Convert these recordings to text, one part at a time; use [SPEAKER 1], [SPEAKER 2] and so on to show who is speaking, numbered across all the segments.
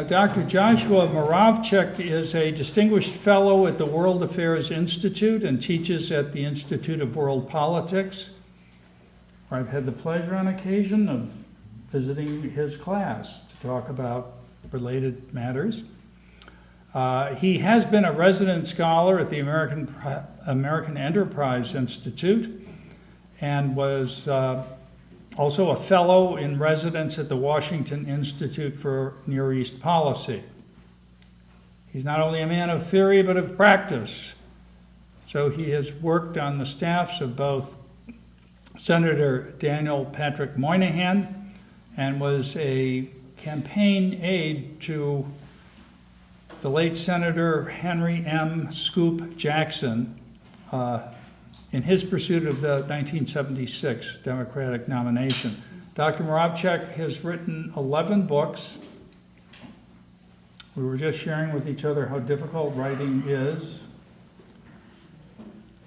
[SPEAKER 1] Dr. Joshua Muravchik is a distinguished fellow at the World Affairs Institute and teaches at the Institute of World Politics, where I've had the pleasure on occasion of visiting his class to talk about related matters. He has been a resident scholar at the American Enterprise Institute and was also a fellow in residence at the Washington Institute for Near East Policy. He's not only a man of theory, but of practice. So he has worked on the staffs of both Senator Daniel Patrick Moynihan and was a campaign aide to the late Senator Henry M. Scoop Jackson in his pursuit of the 1976 Democratic nomination. Dr. Muravchik has written 11 books. We were just sharing with each other how difficult writing is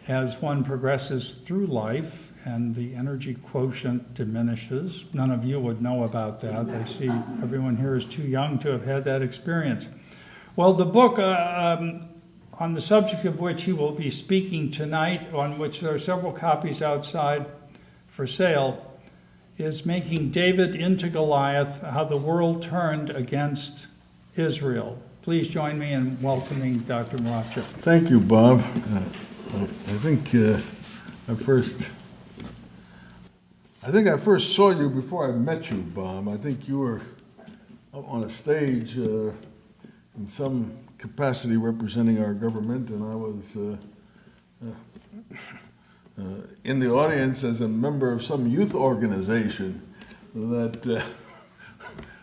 [SPEAKER 1] as one progresses through life and the energy quotient diminishes. None of you would know about that. I see everyone here is too young to have had that experience. Well, the book on the subject of which he will be speaking tonight, on which there are several copies outside for sale, is Making David into Goliath, How the World Turned Against Israel. Please join me in welcoming Dr. Muravchik.
[SPEAKER 2] Thank you, Bob. I think I first saw you before I met you, Bob. I think you were up on a stage in some capacity representing our government, and I was in the audience as a member of some youth organization that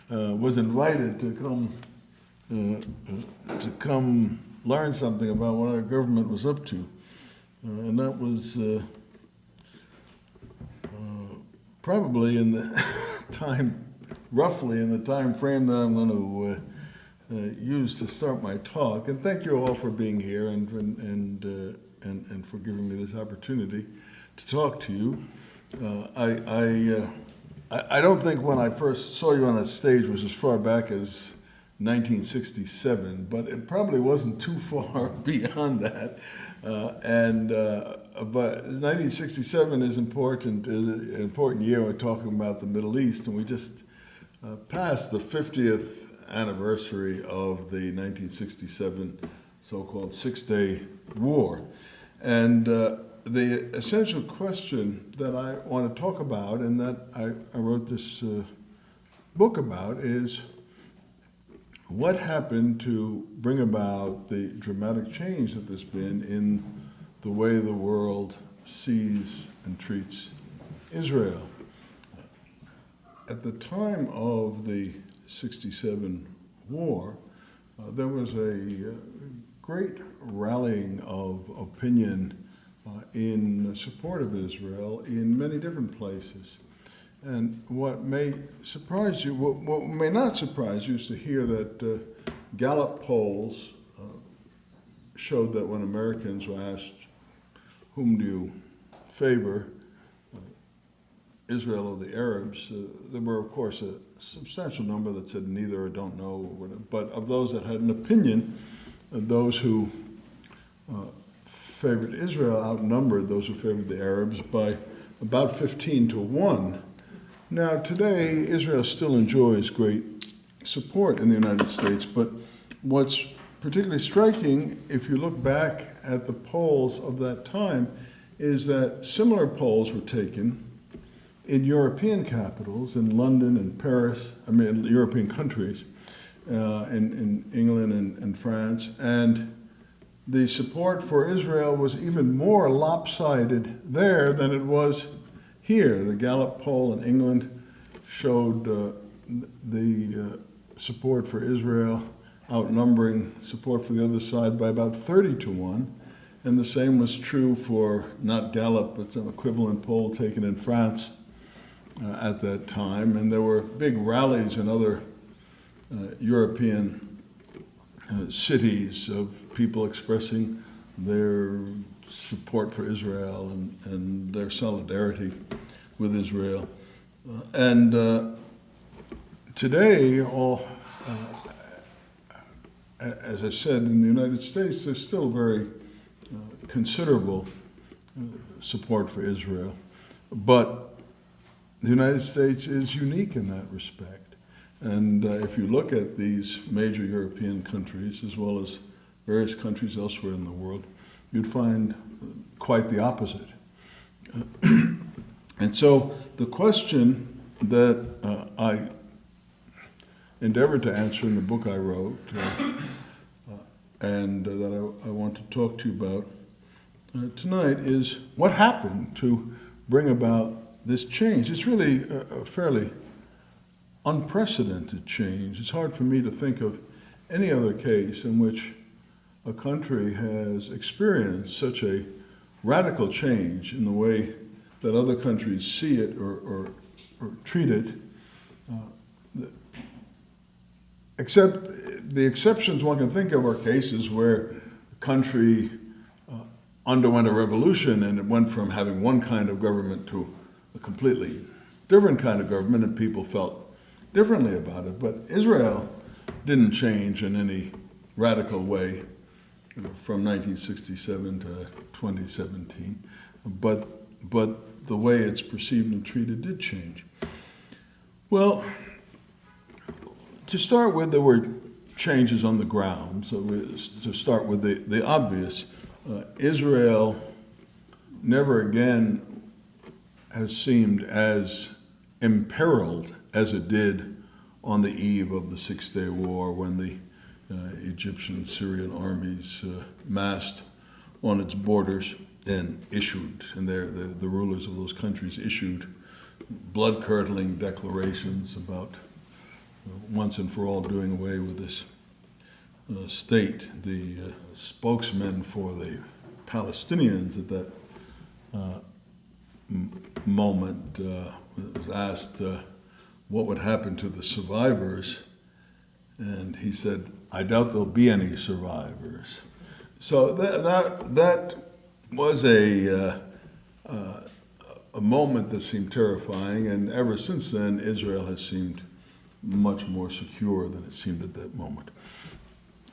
[SPEAKER 2] was invited to come learn something about what our government was up to, and that was probably in the roughly in the time frame that I'm going to use to start my talk. And thank you all for being here and for giving me this opportunity to talk to you. I don't think when I first saw you on that stage was as far back as 1967, but it probably wasn't too far beyond that. But 1967 is important, an important year. We're talking about the Middle East, and we just passed the 50th anniversary of the 1967 so-called Six-Day War. And the essential question that I want to talk about, and that I wrote this book about, is what happened to bring about the dramatic change that there's been in the way the world sees and treats Israel. At the time of the 67 war, there was a great rallying of opinion in support of Israel in many different places. And what may surprise you, what may not surprise you, is to hear that Gallup polls showed that when Americans were asked, whom do you favor, Israel or the Arabs, there were, of course, a substantial number that said neither or don't know, or whatever. But of those that had an opinion, those who favored Israel outnumbered those who favored the Arabs by about 15-1. Now, today, Israel still enjoys great support in the United States, but what's particularly striking, if you look back at the polls of that time, is that similar polls were taken in European capitals, in London and Paris, in European countries, in England and France, and the support for Israel was even more lopsided there than it was here. The Gallup poll in England showed the support for Israel outnumbering support for the other side by about 30-1, and the same was true for, not Gallup, but some equivalent poll taken in France at that time, and there were big rallies in other European cities of people expressing their support for Israel and their solidarity with Israel. And today, as I said, in the United States, there's still very considerable support for Israel. But the United States is unique in that respect. And if you look at these major European countries, as well as various countries elsewhere in the world, you'd find quite the opposite. And so the question that I endeavored to answer in the book I wrote, and that I want to talk to you about tonight, is what happened to bring about this change. It's really a fairly unprecedented change. It's hard for me to think of any other case in which a country has experienced such a radical change in the way that other countries see it or treat it. Except the exceptions one can think of are cases where a country underwent a revolution and it went from having one kind of government to a completely different kind of government, and people felt differently about it. But Israel didn't change in any radical way from 1967 to 2017, but the way it's perceived and treated did change. Well, to start with, there were changes on the ground. So to start with the obvious, Israel never again has seemed as imperiled as it did on the eve of the Six-Day War, when the Egyptian Syrian armies massed on its borders and issued, and the rulers of those countries issued blood-curdling declarations about once and for all doing away with this state. The spokesman for the Palestinians at that moment was asked what would happen to the survivors, and he said, "I doubt there'll be any survivors." So that was a moment that seemed terrifying, and ever since then, Israel has seemed much more secure than it seemed at that moment.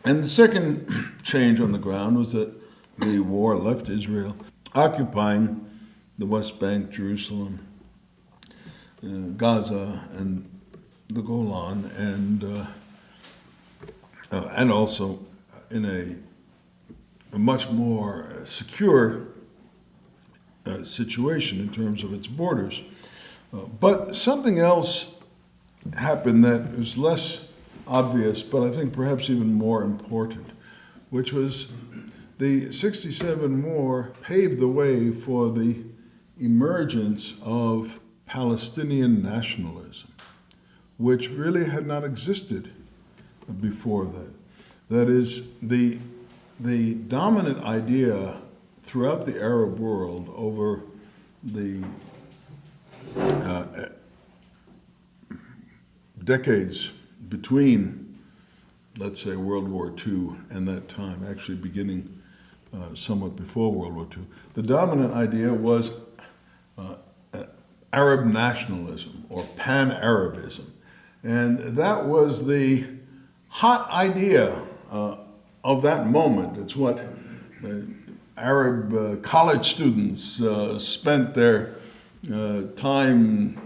[SPEAKER 2] And the second change on the ground was that the war left Israel occupying the West Bank, Jerusalem, Gaza, and the Golan, and also in a much more secure situation in terms of its borders. But something else happened that was less obvious, but I think perhaps even more important, which was the 67 war paved the way for the emergence of Palestinian nationalism, which really had not existed before that. That is, the dominant idea throughout the Arab world over the decades between, let's say, World War II and that time, actually beginning somewhat before World War II, the dominant idea was Arab nationalism or pan-Arabism. And that was the hot idea of that moment. It's what Arab college students spent their time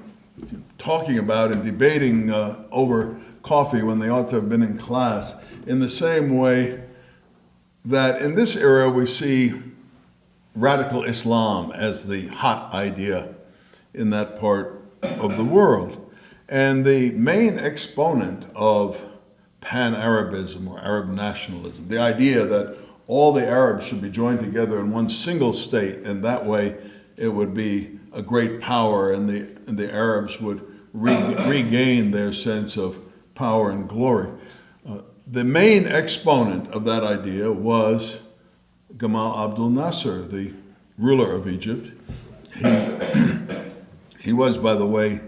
[SPEAKER 2] talking about and debating over coffee when they ought to have been in class, in the same way that in this era we see radical Islam as the hot idea in that part of the world. And the main exponent of pan-Arabism or Arab nationalism, the idea that all the Arabs should be joined together in one single state, and that way it would be a great power, and the Arabs would regain their sense of power and glory. The main exponent of that idea was Gamal Abdel Nasser, the ruler of Egypt. He was, by the way,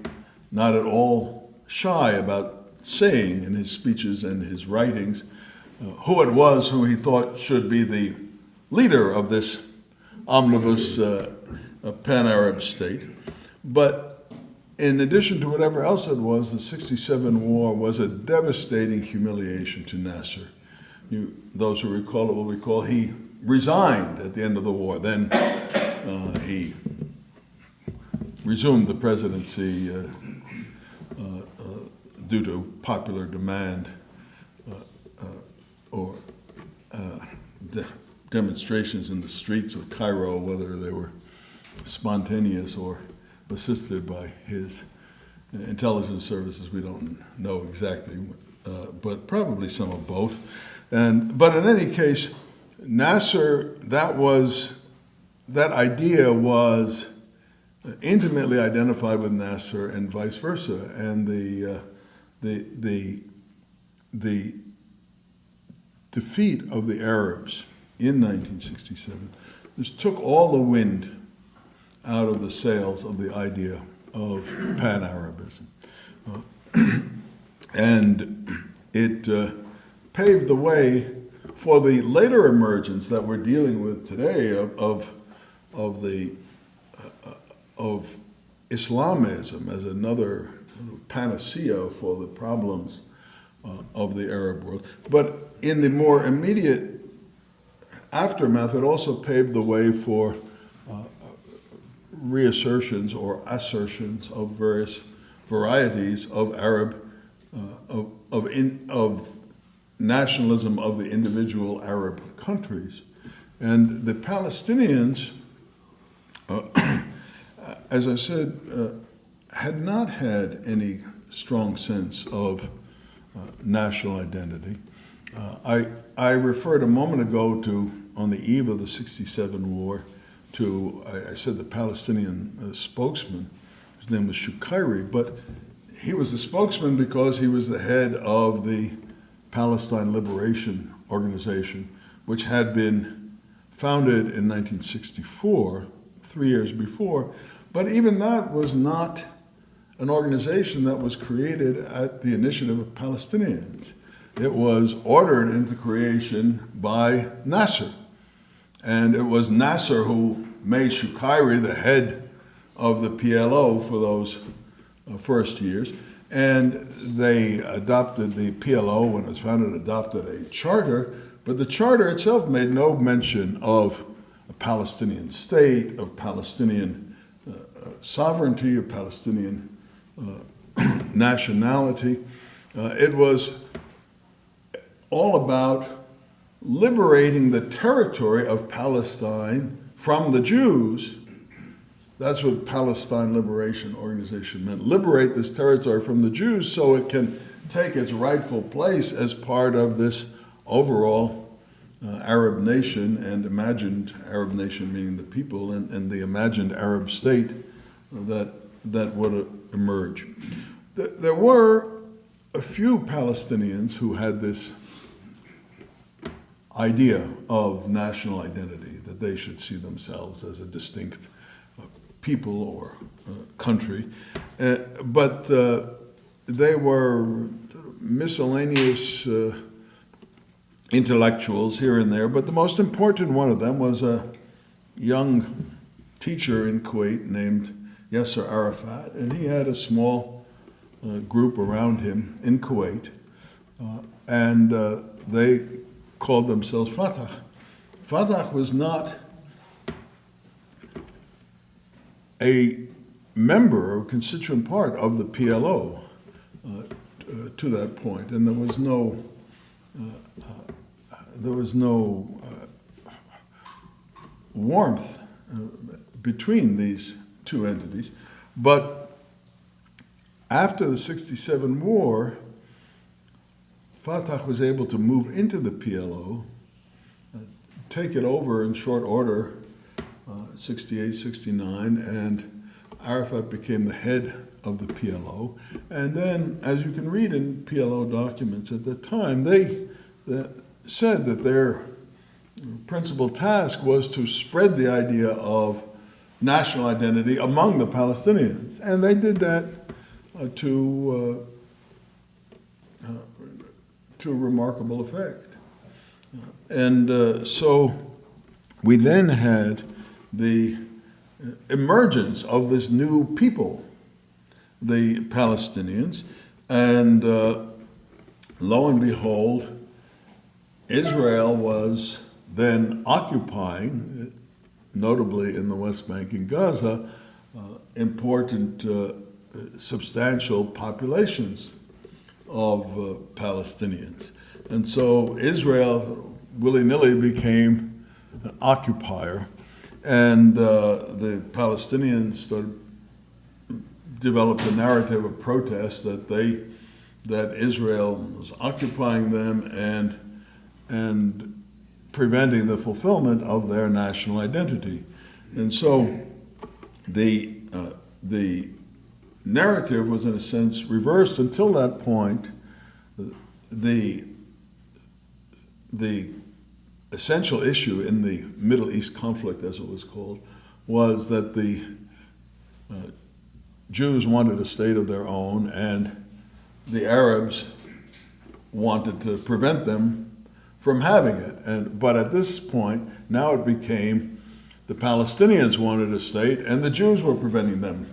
[SPEAKER 2] not at all shy about saying in his speeches and his writings who it was who he thought should be the leader of this omnibus pan-Arab state. But in addition to whatever else it was, the 67 war was a devastating humiliation to Nasser, those who recall it will recall he resigned at the end of the war. Then he resumed the presidency due to popular demand or demonstrations in the streets of Cairo, whether they were spontaneous or assisted by his intelligence services. We don't know exactly, but probably some of both. But in any case, Nasser, that idea was intimately identified with Nasser and vice versa, and the defeat of the Arabs in 1967 just took all the wind out of the sails of the idea of Pan-Arabism. And it paved the way for the later emergence that we're dealing with today of Islamism as another panacea for the problems of the Arab world. But in the more immediate aftermath, it also paved the way for reassertions or assertions of various varieties of Arab, of nationalism of the individual Arab countries. And the Palestinians, as I said, had not had any strong sense of national identity. I referred a moment ago to, on the eve of the 67 war, I said the Palestinian spokesman, his name was Shukairi, but he was the spokesman because he was the head of the Palestine Liberation Organization, which had been founded in 1964, 3 years before. But even that was not an organization that was created at the initiative of Palestinians. It was ordered into creation by Nasser. And it was Nasser who made Shukairi the head of the PLO for those first years. And they adopted the PLO, when it was founded, adopted a charter. But the charter itself made no mention of a Palestinian state, of Palestinian sovereignty, of Palestinian nationality. It was all about liberating the territory of Palestine from the Jews. That's what Palestine Liberation Organization meant. Liberate this territory from the Jews so it can take its rightful place as part of this overall Arab nation and imagined Arab nation, meaning the people, and the imagined Arab state that would emerge. There were a few Palestinians who had this idea of national identity, that they should see themselves as a distinct people or country. But they were miscellaneous intellectuals here and there. But the most important one of them was a young teacher in Kuwait named Yasser Arafat, and he had a small group around him in Kuwait, and they called themselves Fatah. Fatah was not a member or constituent part of the PLO to that point, and there was no warmth between these two entities. But after the 67 war, Fatah was able to move into the PLO, take it over in short order, 68, 69, and Arafat became the head of the PLO. And then, as you can read in PLO documents at the time, they said that their principal task was to spread the idea of national identity among the Palestinians. And they did that to remarkable effect. And so we then had the emergence of this new people, the Palestinians, and lo and behold, Israel was then occupying, notably in the West Bank and Gaza, important, substantial populations of Palestinians. And so Israel willy-nilly became an occupier, and the Palestinians developed a narrative of protest that Israel was occupying them and preventing the fulfillment of their national identity. And so the narrative was, in a sense, reversed. Until that point, the essential issue in the Middle East conflict, as it was called, was that the Jews wanted a state of their own, and the Arabs wanted to prevent them from having it. But at this point, now it became the Palestinians wanted a state, and the Jews were preventing them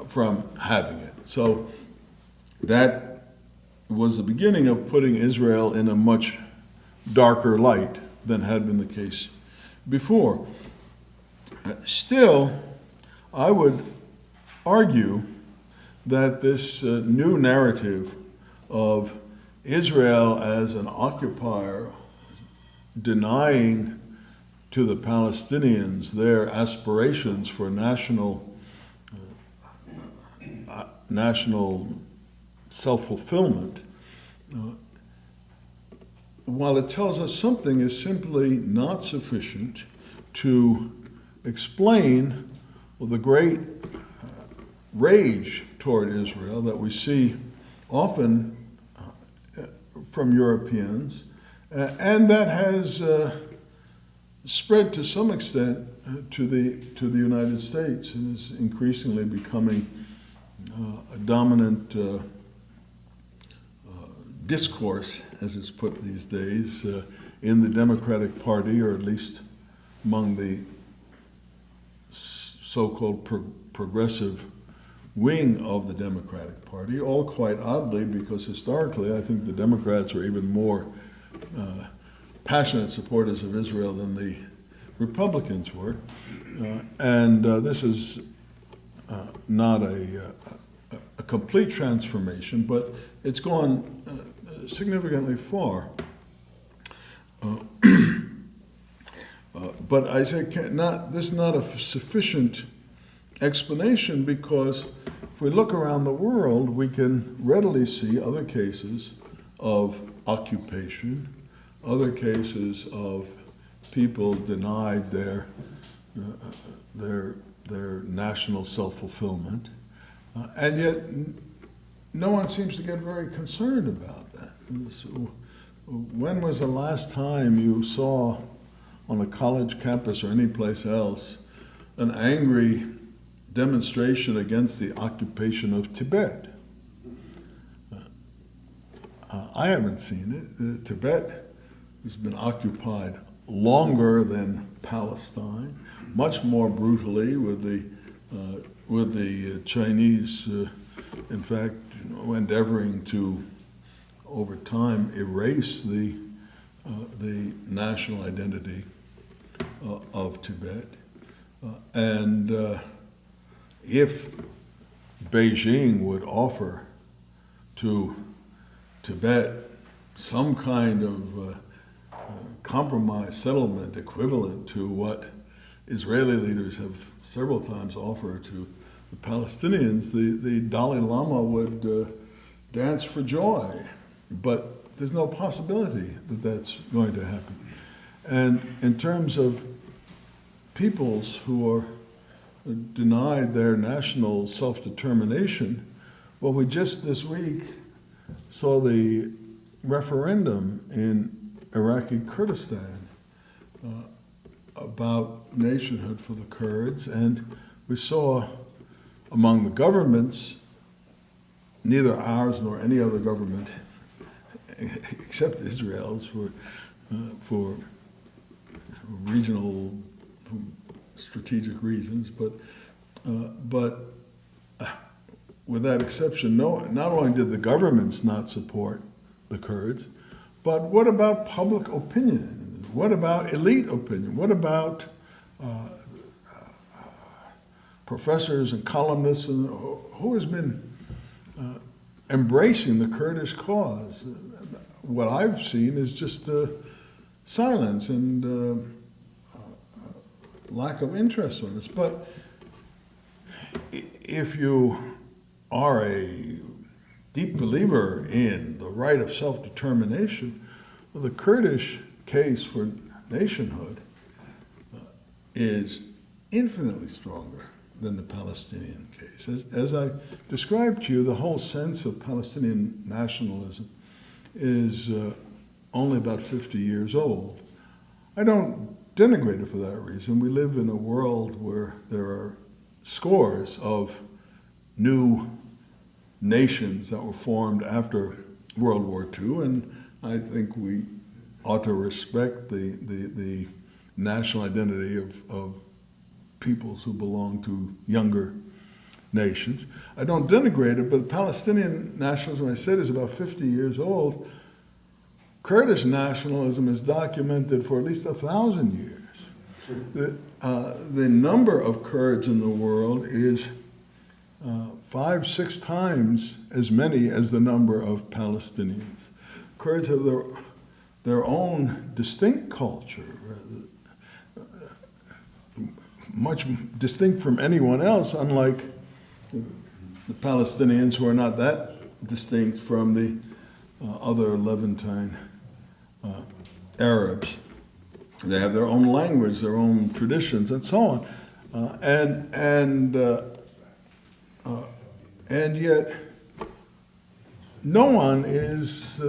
[SPEAKER 2] from having it. So that was the beginning of putting Israel in a much darker light than had been the case before. Still, I would argue that this new narrative of Israel as an occupier denying to the Palestinians their aspirations for national self-fulfillment, while it tells us something, is simply not sufficient to explain the great rage toward Israel that we see often from Europeans, and that has spread to some extent to the United States, and is increasingly becoming a dominant discourse, as it's put these days, in the Democratic Party, or at least among the so-called progressive wing of the Democratic Party, all quite oddly, because historically I think the Democrats were even more passionate supporters of Israel than the Republicans were. And this is not a complete transformation, but it's gone significantly far. But I say this is not a sufficient explanation, because if we look around the world, we can readily see other cases of occupation, other cases of people denied their national self-fulfillment, and yet no one seems to get very concerned about that. So, when was the last time you saw on a college campus or any place else an angry demonstration against the occupation of Tibet? I haven't seen it. Tibet has been occupied longer than Palestine, much more brutally, with the Chinese, in fact, endeavoring to, over time, erase the national identity of Tibet. And if Beijing would offer to Tibet some kind of compromise settlement equivalent to what Israeli leaders have several times offered to the Palestinians, the Dalai Lama would dance for joy. But there's no possibility that that's going to happen. And in terms of peoples who are denied their national self-determination, well, we just this week saw the referendum in Iraqi Kurdistan about nationhood for the Kurds, and we saw among the governments, neither ours nor any other government except Israel's for regional strategic reasons, but with that exception, not only did the governments not support the Kurds, But what about public opinion? What about elite opinion? What about professors and columnists and who has been embracing the Kurdish cause? What I've seen is just silence and lack of interest on this. But if you are a deep believer in the right of self-determination, well, the Kurdish case for nationhood is infinitely stronger than the Palestinian case. As I described to you, the whole sense of Palestinian nationalism is only about 50 years old. I don't denigrate it for that reason. We live in a world where there are scores of new nations that were formed after World War II, and I think we ought to respect the national identity of peoples who belong to younger nations. I don't denigrate it, but Palestinian nationalism, I said, is about 50 years old. Kurdish nationalism is documented for at least 1,000 years. The number of Kurds in the world is 5-6 times as many as the number of Palestinians. Kurds have their own distinct culture, much distinct from anyone else, unlike the Palestinians, who are not that distinct from the other Levantine Arabs. They have their own language, their own traditions, and so on. And yet, no one is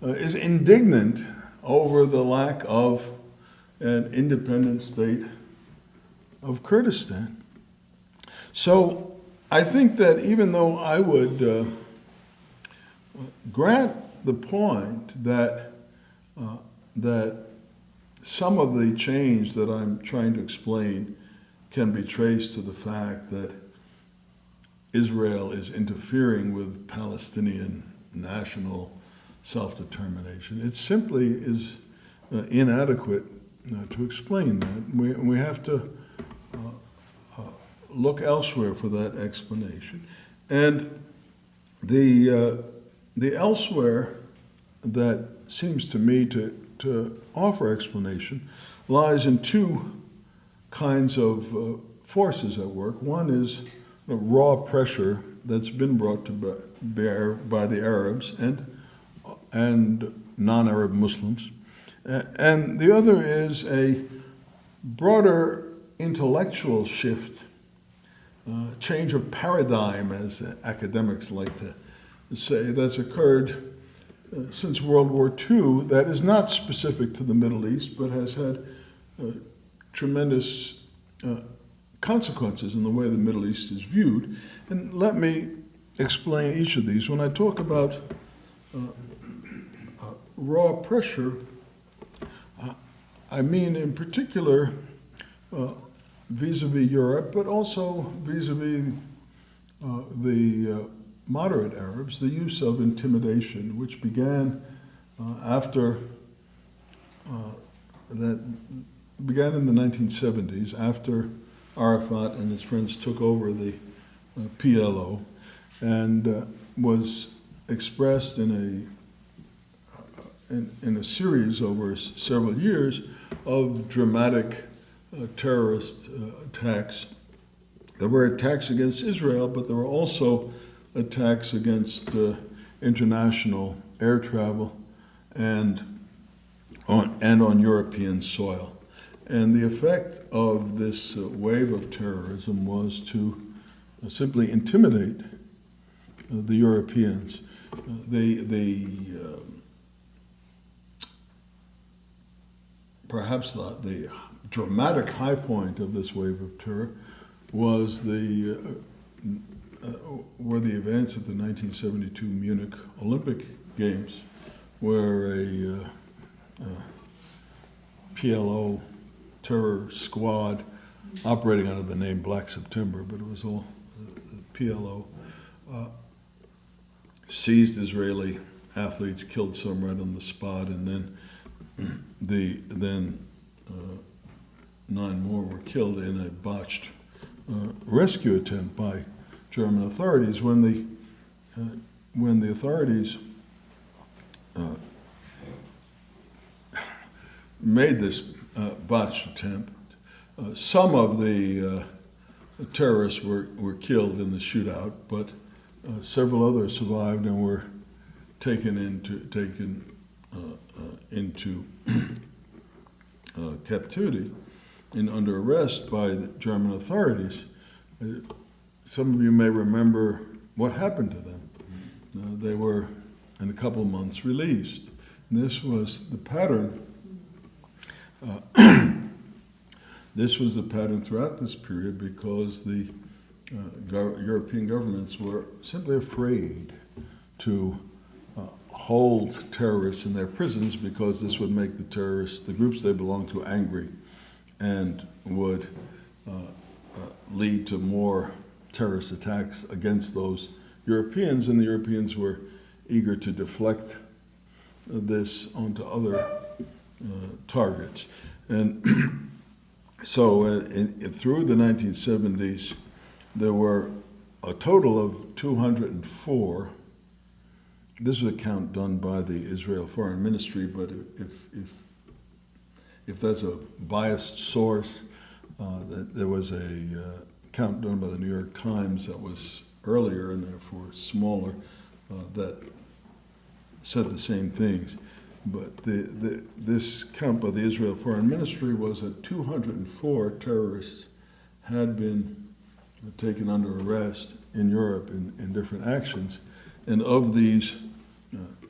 [SPEAKER 2] is indignant over the lack of an independent state of Kurdistan. So I think that even though I would grant the point that some of the change that I'm trying to explain can be traced to the fact that Israel is interfering with Palestinian national self-determination, it simply is inadequate to explain that. We have to look elsewhere for that explanation. And the elsewhere that seems to me to offer explanation lies in two kinds of forces at work. One is raw pressure that's been brought to bear by the Arabs and non-Arab Muslims. And the other is a broader intellectual shift, change of paradigm, as academics like to say, that's occurred since World War II that is not specific to the Middle East, but has had tremendous consequences in the way the Middle East is viewed. And let me explain each of these. When I talk about raw pressure, I mean in particular vis-a-vis Europe, but also vis-a-vis the moderate Arabs, the use of intimidation, which began began in the 1970s after Arafat and his friends took over the PLO, and was expressed in a series over several years of dramatic terrorist attacks. There were attacks against Israel, but there were also attacks against international air travel and on European soil. And the effect of this wave of terrorism was to simply intimidate the Europeans. Perhaps the dramatic high point of this wave of terror was were the events at the 1972 Munich Olympic Games, where a PLO terror squad operating under the name Black September, but it was all the PLO, seized Israeli athletes, killed some right on the spot, and then 9 more were killed in a botched rescue attempt by German authorities. When the authorities made this botched attempt, some of the terrorists were killed in the shootout, but several others survived and were taken into captivity and under arrest by the German authorities. Some of you may remember what happened to them. They were, in a couple of months, released. And this was the pattern. This was the pattern throughout this period because the European governments were simply afraid to hold terrorists in their prisons because this would make the terrorists, the groups they belonged to, angry and would lead to more terrorist attacks against those Europeans, and the Europeans were eager to deflect this onto other targets. And so through the 1970s, there were a total of 204. This was a count done by the Israel Foreign Ministry, but if that's a biased source, there was a count done by the New York Times that was earlier and therefore smaller that said the same things. But this count by the Israel Foreign Ministry was that 204 terrorists had been taken under arrest in Europe in different actions. And of these,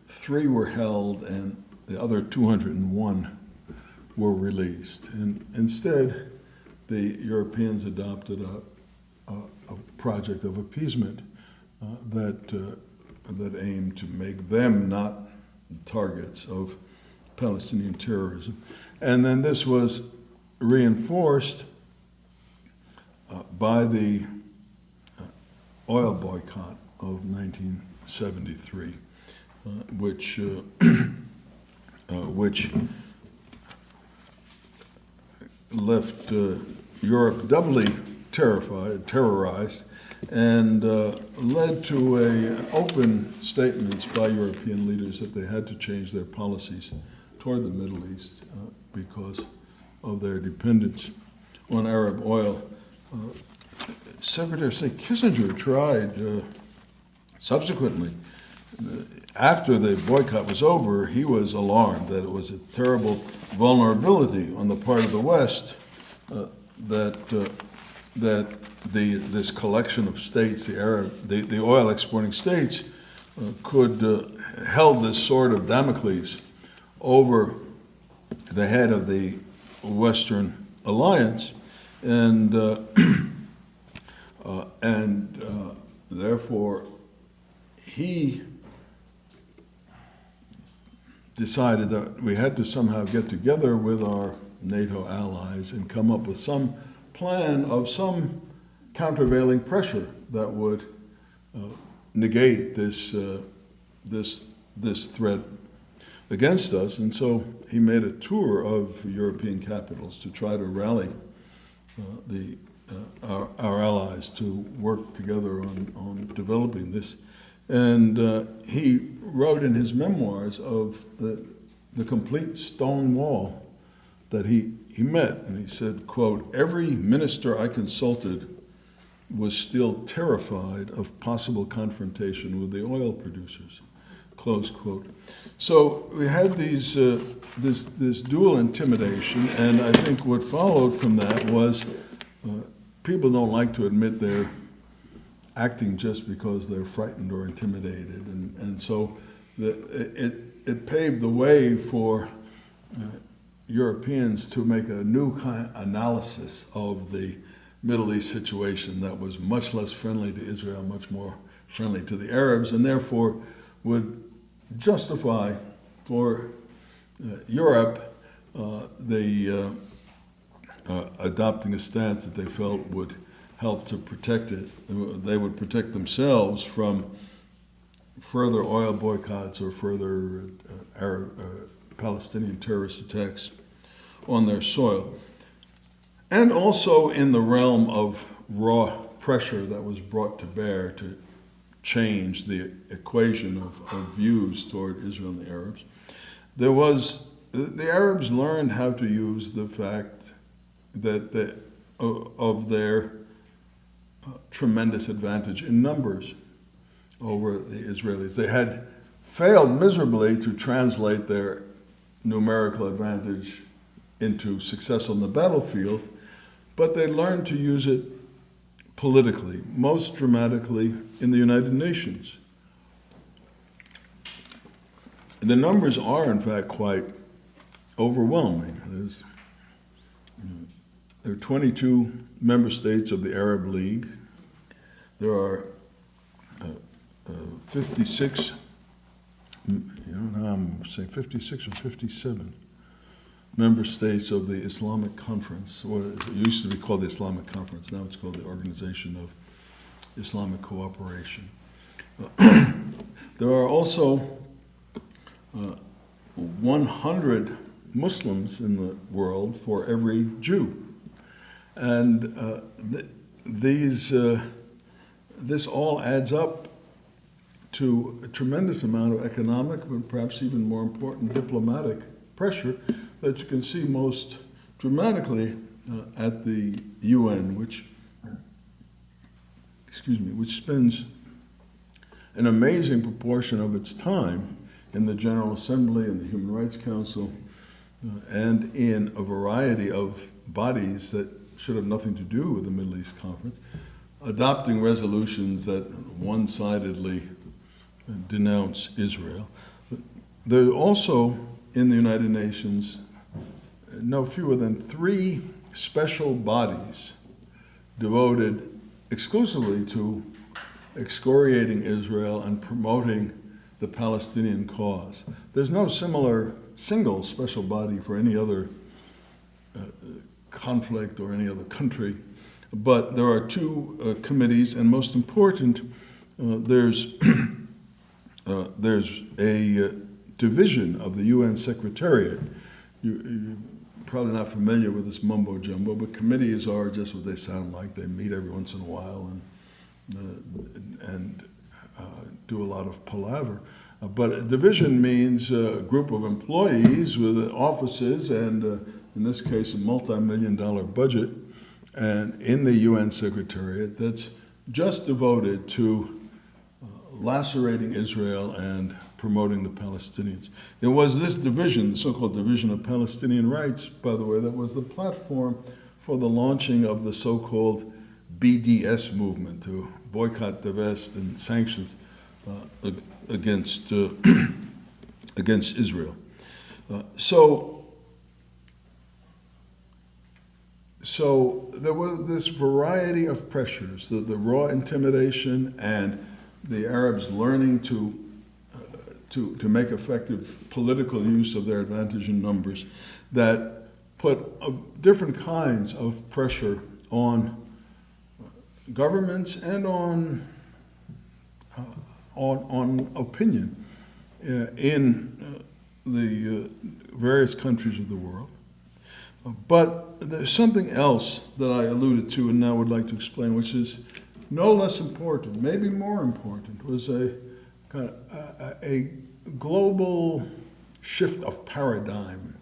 [SPEAKER 2] 3 were held and the other 201 were released. And instead, the Europeans adopted a project of appeasement that aimed to make them not targets of Palestinian terrorism. And then this was reinforced by the oil boycott of 1973, which left Europe doubly terrorized, and led to open statements by European leaders that they had to change their policies toward the Middle East because of their dependence on Arab oil. Secretary of State Kissinger tried subsequently, after the boycott was over, he was alarmed that it was a terrible vulnerability on the part of the West that this collection of states, the oil exporting states, held this sword of Damocles over the head of the Western alliance, and therefore he decided that we had to somehow get together with our NATO allies and come up with some plan of some countervailing pressure that would negate this threat against us. And so he made a tour of European capitals to try to rally our allies to work together on developing this. And he wrote in his memoirs of the complete stone wall that he met. And he said, quote, "Every minister I consulted was still terrified of possible confrontation with the oil producers," close quote. So we had this dual intimidation, and I think what followed from that was people don't like to admit they're acting just because they're frightened or intimidated, and so it paved the way for Europeans to make a new kind of analysis of the Middle East situation that was much less friendly to Israel, much more friendly to the Arabs, and therefore would justify for Europe adopting a stance that they felt would help to protect it. They would protect themselves from further oil boycotts or further Palestinian terrorist attacks on their soil. And also in the realm of raw pressure that was brought to bear to change the equation of views toward Israel and the Arabs. The Arabs learned how to use the fact that of their tremendous advantage in numbers over the Israelis. They had failed miserably to translate their numerical advantage into success on the battlefield, but they learned to use it politically, most dramatically in the United Nations. The numbers are, in fact, quite overwhelming. There are 22 member states of the Arab League. There are 56, now I'm saying 56 or 57 member states of the Islamic Conference, or it used to be called the Islamic Conference, now it's called the Organization of Islamic Cooperation. There are also 100 Muslims in the world for every Jew. And this all adds up to a tremendous amount of economic, but perhaps even more important, diplomatic pressure that you can see most dramatically at the UN, which spends an amazing proportion of its time in the General Assembly and the Human Rights Council and in a variety of bodies that should have nothing to do with the Middle East Conference, adopting resolutions that one-sidedly denounce Israel. But there are also in the United Nations no fewer than 3 special bodies devoted exclusively to excoriating Israel and promoting the Palestinian cause. There's no similar single special body for any other conflict or any other country, but there are 2 committees, and most important, there's a division of the UN Secretariat. You're probably not familiar with this mumbo jumbo, but committees are just what they sound like. They meet every once in a while and do a lot of palaver. But a division means a group of employees with offices and, in this case, a multi-million-dollar budget, and in the UN Secretariat that's just devoted to lacerating Israel and promoting the Palestinians. It was this division, the so-called Division of Palestinian Rights, by the way, that was the platform for the launching of the so-called BDS movement, to boycott, divest, and sanctions against Israel. So there was this variety of pressures, the raw intimidation and the Arabs learning to make effective political use of their advantage in numbers, that put different kinds of pressure on governments and on opinion in the various countries of the world. But there's something else that I alluded to and now would like to explain, which is no less important, maybe more important, was a global shift of paradigm,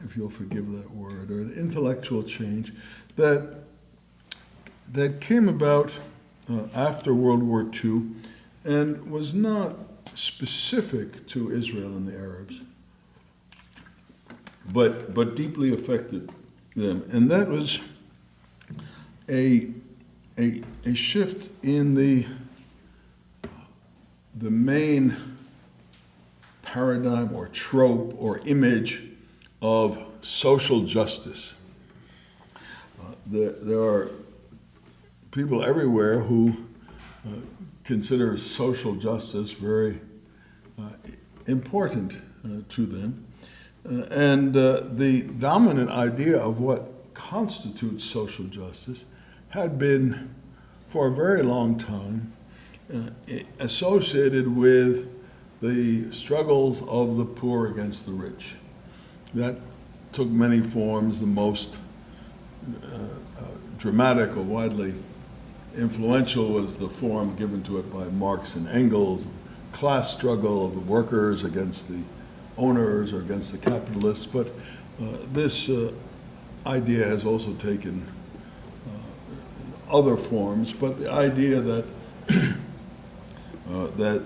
[SPEAKER 2] if you'll forgive that word, or an intellectual change that came about after World War II and was not specific to Israel and the Arabs, but deeply affected them. And that was a shift in the main paradigm or trope or image of social justice. There are people everywhere who consider social justice very important to them. And the dominant idea of what constitutes social justice had been, for a very long time, associated with the struggles of the poor against the rich. That took many forms. The most dramatic or widely influential was the form given to it by Marx and Engels, class struggle of the workers against the owners or against the capitalists. But this idea has also taken other forms. But the idea that that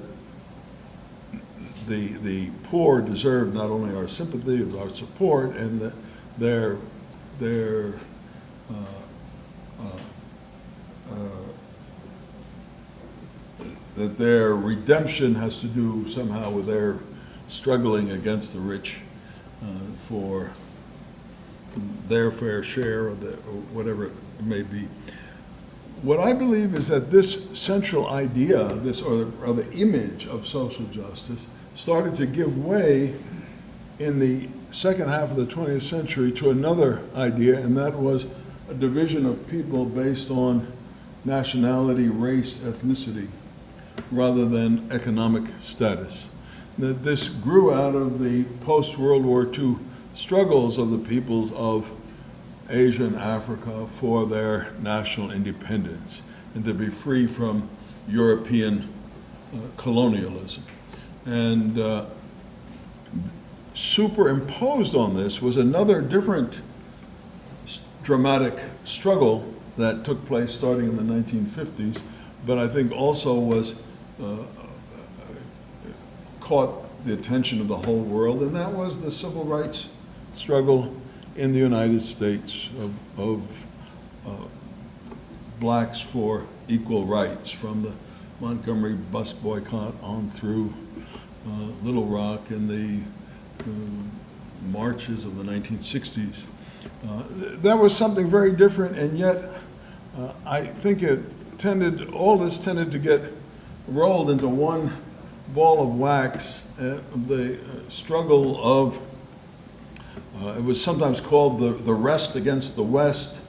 [SPEAKER 2] the poor deserve not only our sympathy but our support, and that their redemption has to do somehow with their struggling against the rich for their fair share, or whatever it may be. What I believe is that this central idea, or the image of social justice, started to give way in the second half of the 20th century to another idea, and that was a division of people based on nationality, race, ethnicity, rather than economic status. That this grew out of the post-World War II struggles of the peoples of Asia and Africa for their national independence and to be free from European colonialism. And superimposed on this was another different dramatic struggle that took place starting in the 1950s, but I think also was caught the attention of the whole world, and that was the civil rights struggle in the United States of blacks for equal rights, from the Montgomery bus boycott on through Little Rock and the marches of the 1960s. That was something very different, and yet I think all this tended to get rolled into one ball of wax. The struggle of, it was sometimes called the rest against the West,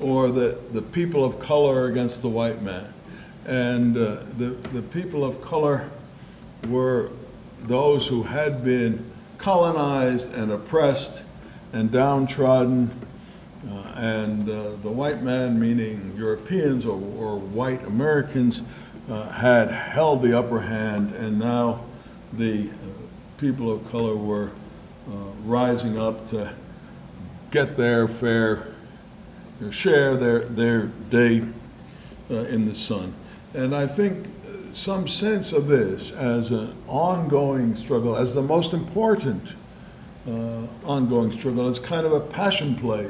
[SPEAKER 2] or the people of color against the white man. And the people of color were those who had been colonized and oppressed and downtrodden, and the white man, meaning Europeans or white Americans, had held the upper hand, and now the people of color were rising up to get their fair share, their day in the sun. And I think some sense of this as an ongoing struggle, as the most important ongoing struggle, as kind of a passion play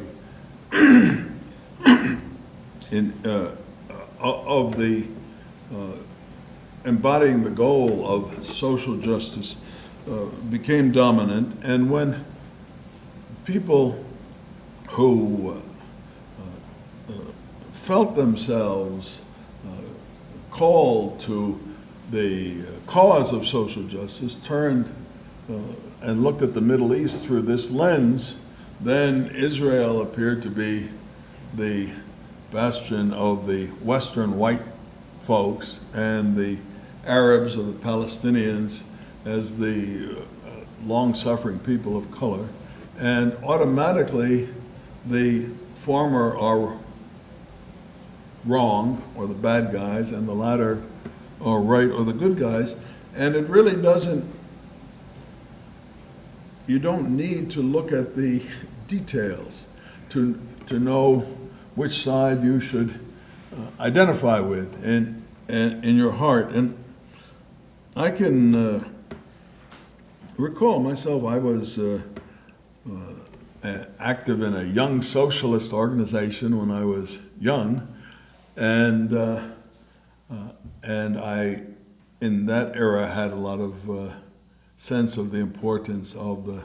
[SPEAKER 2] of the embodying the goal of social justice became dominant. And when people who felt themselves called to the cause of social justice turned and looked at the Middle East through this lens, then Israel appeared to be the bastion of the Western white folks, and the Arabs or the Palestinians as the long-suffering people of color. And automatically the former are wrong, or the bad guys, and the latter are right, or the good guys. And it really doesn't, you don't need to look at the details to know which side you should identify with in your heart. And I can recall myself, I was active in a young socialist organization when I was young, and I, in that era, had a lot of sense of the importance of the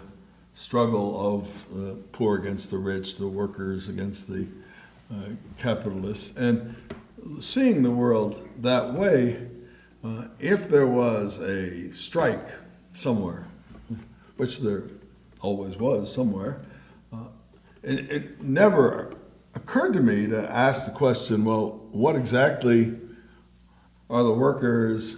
[SPEAKER 2] struggle of the poor against the rich, the workers against the capitalists, and seeing the world that way. If there was a strike somewhere, which there always was somewhere, it never occurred to me to ask the question, well, what exactly are the workers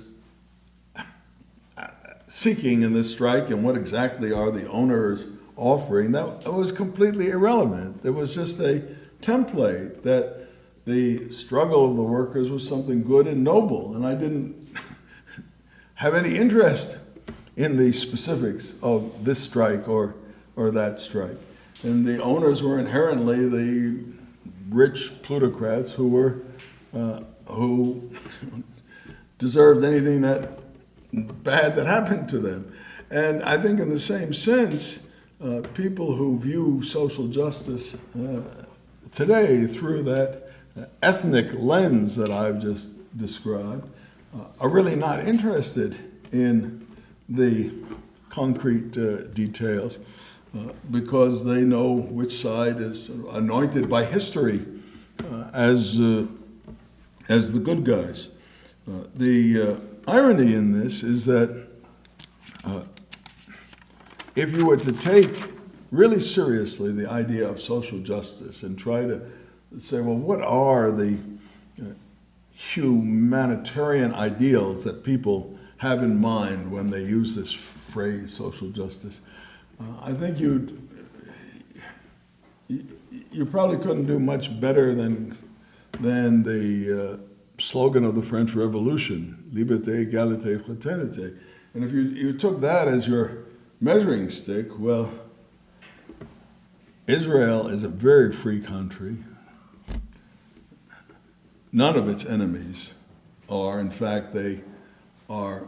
[SPEAKER 2] seeking in this strike, and what exactly are the owners offering? That was completely irrelevant. It was just a template that the struggle of the workers was something good and noble, and I didn't have any interest in the specifics of this strike or that strike. And the owners were inherently the rich plutocrats who deserved anything that bad that happened to them. And I think in the same sense, people who view social justice today through that ethnic lens that I've just described are really not interested in the concrete details because they know which side is anointed by history as the good guys. The irony in this is that if you were to take really seriously the idea of social justice and try to say, well, what are the humanitarian ideals that people have in mind when they use this phrase, social justice, I think you probably couldn't do much better than the slogan of the French Revolution, liberté, égalité, fraternité. And if you took that as your measuring stick, well, Israel is a very free country. None of its enemies are. In fact, they are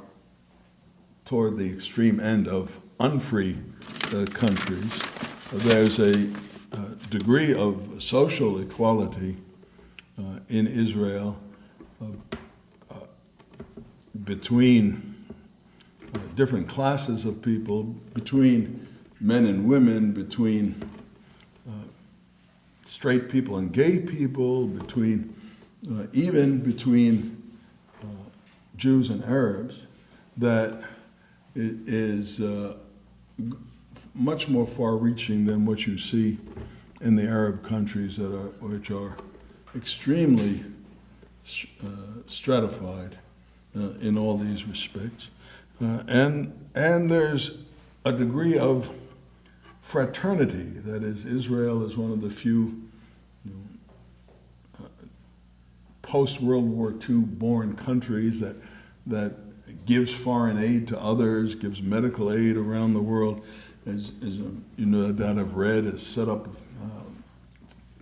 [SPEAKER 2] toward the extreme end of unfree countries. There's a degree of social equality in Israel between different classes of people, between men and women, between straight people and gay people, even between Jews and Arabs, that it is much more far-reaching than what you see in the Arab countries which are extremely stratified in all these respects. And there's a degree of fraternity. That is, Israel is one of the few post-World War II born countries that gives foreign aid to others, gives medical aid around the world. As you no doubt have read, has set up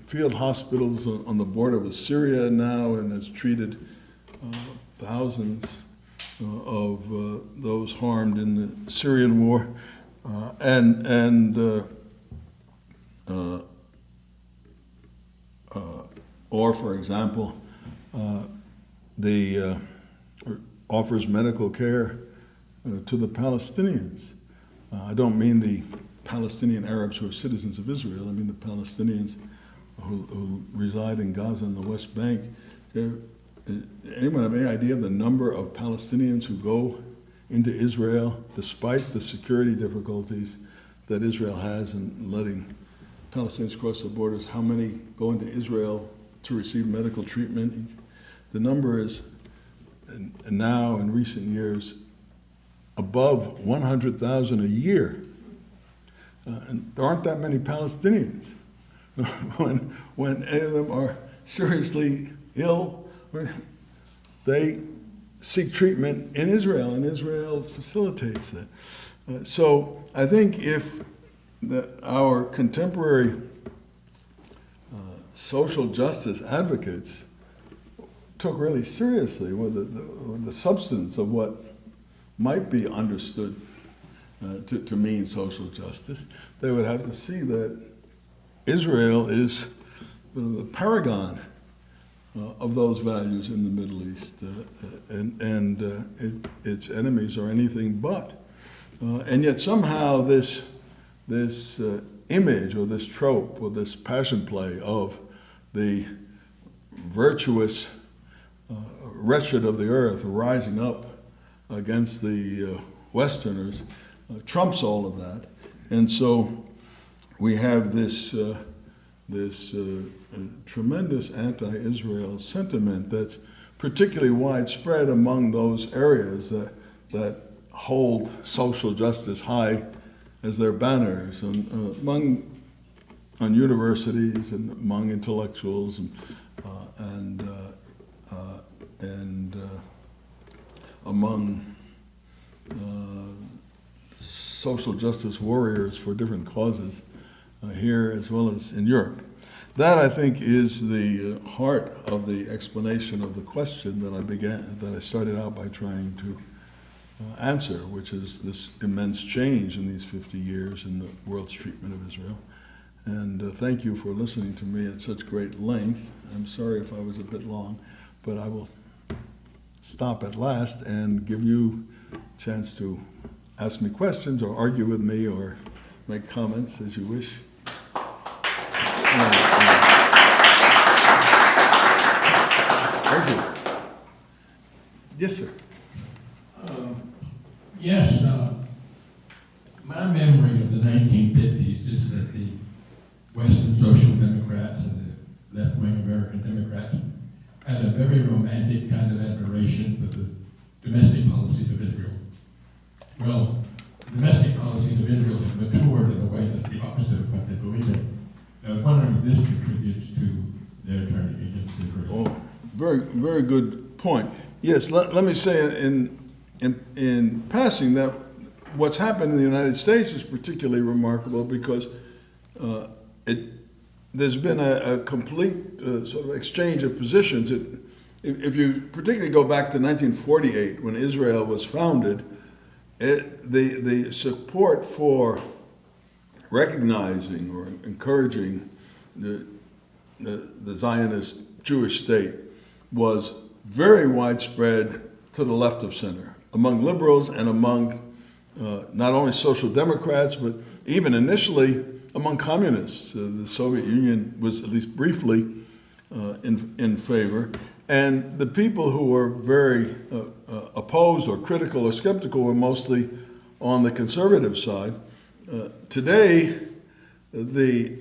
[SPEAKER 2] field hospitals on the border with Syria now and has treated thousands of those harmed in the Syrian war. Or, for example, offers medical care to the Palestinians. I don't mean the Palestinian Arabs who are citizens of Israel. I mean the Palestinians who reside in Gaza and the West Bank. Anyone have any idea of the number of Palestinians who go into Israel despite the security difficulties that Israel has in letting Palestinians cross the borders? How many go into Israel to receive medical treatment? The number is now, in recent years, above 100,000 a year. And there aren't that many Palestinians. When any of them are seriously ill, they seek treatment in Israel, and Israel facilitates that. So I think if our contemporary social justice advocates took really seriously with the substance of what might be understood to mean social justice, they would have to see that Israel is the paragon of those values in the Middle East, and its enemies are anything but. And yet somehow this image or this trope or this passion play of the virtuous wretched of the earth rising up against the Westerners trumps all of that. And so we have this tremendous anti-Israel sentiment that's particularly widespread among those areas that hold social justice high as their banners, and on universities and among intellectuals and among social justice warriors for different causes here as well as in Europe. That, I think, is the heart of the explanation of the question that I started out by trying to answer, which is this immense change in these 50 years in the world's treatment of Israel. And thank you for listening to me at such great length. I'm sorry if I was a bit long, but I will stop at last and give you a chance to ask me questions or argue with me or make comments as you wish. Thank you. Yes, sir.
[SPEAKER 3] Yes, my memory of the 1950s is that the Western Social Democrats and the left-wing American Democrats had a very romantic kind of admiration for the domestic policies of Israel. Well, the domestic policies of Israel have matured in a way that's the opposite of what they believe in. I was wondering if this contributes to their turning against Israel.
[SPEAKER 2] Oh, very, very good point. Yes, let me say in passing that what's happened in the United States is particularly remarkable because there's been a complete sort of exchange of positions. If you particularly go back to 1948 when Israel was founded, the support for recognizing or encouraging the Zionist Jewish state was very widespread to the left of center, among liberals and among not only social democrats, but even initially among communists. The Soviet Union was at least briefly in favor. And the people who were very opposed or critical or skeptical were mostly on the conservative side. Today, the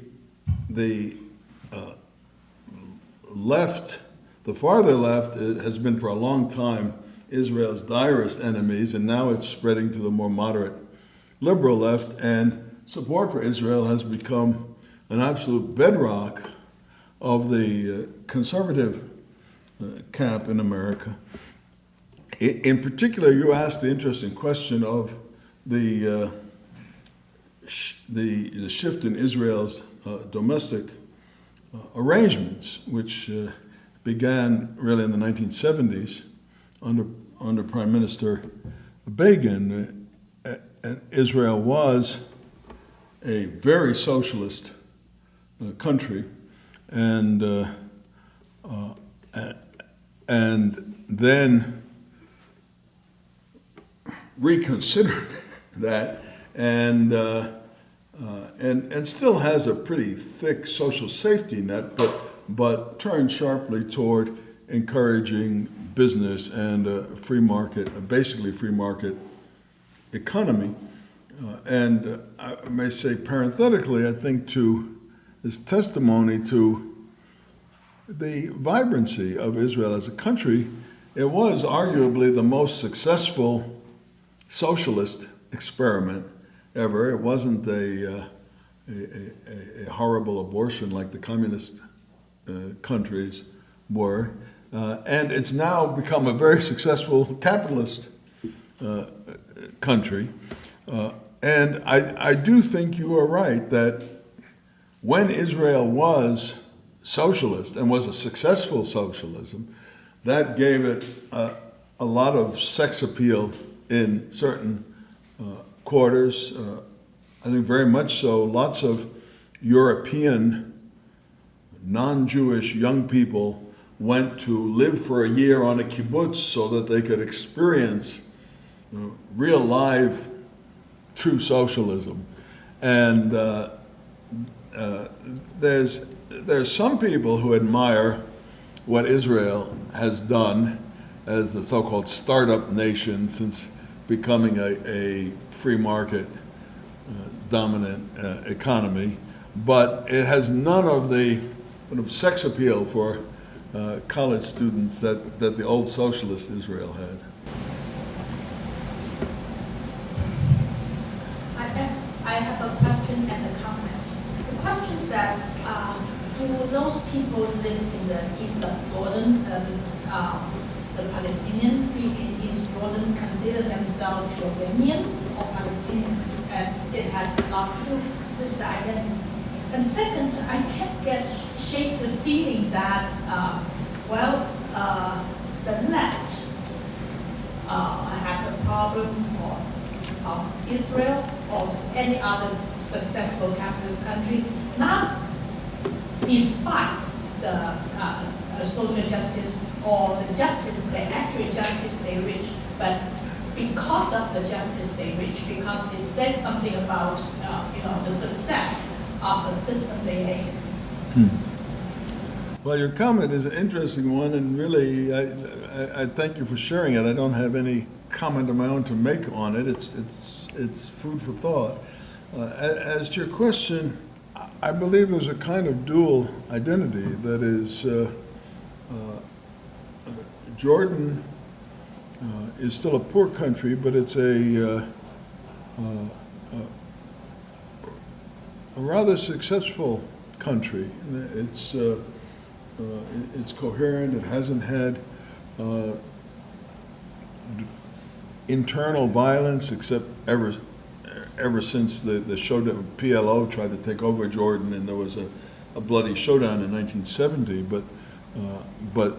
[SPEAKER 2] left, the farther left, has been for a long time Israel's direst enemies, and now it's spreading to the more moderate liberal left, and support for Israel has become an absolute bedrock of the conservative camp in America. In particular, you asked the interesting question of the shift in Israel's domestic arrangements, which began really in the 1970s under Prime Minister Begin. Israel was a very socialist country, and then reconsidered that, and still has a pretty thick social safety net, but turned sharply toward encouraging business and free market, basically free market economy. And I may say parenthetically, I think is testimony to the vibrancy of Israel as a country. It was arguably the most successful socialist experiment ever. It wasn't a horrible abortion like the communist countries were. And it's now become a very successful capitalist country. And I do think you are right that when Israel was socialist and was a successful socialism, that gave it a lot of sex appeal in certain quarters. I think very much so. Lots of European non-Jewish young people went to live for a year on a kibbutz so that they could experience real live true socialism. And there's some people who admire what Israel has done as the so-called startup nation since becoming a free market dominant economy, but it has none of the sort of sex appeal for college students that the old socialist Israel had.
[SPEAKER 4] I have a question and a comment. The question is that do those people live in the east of Jordan, the Palestinians in East Jordan, consider themselves Jordanian or Palestinian? And it has a lot to do with the identity. And second, I can't shake the feeling that, the left have a problem of Israel or any other successful capitalist country, not despite the social justice or the justice, the actual justice they reach, but because of the justice they reach, because it says something about the success of the system they hate.
[SPEAKER 2] Well, your comment is an interesting one, and really, I thank you for sharing it. I don't have any comment of my own to make on it. It's food for thought. As to your question, I believe there's a kind of dual identity that is Jordan is still a poor country, but it's a rather successful country. It's coherent. It hasn't had internal violence except ever since the showdown. PLO tried to take over Jordan, and there was a bloody showdown in 1970. But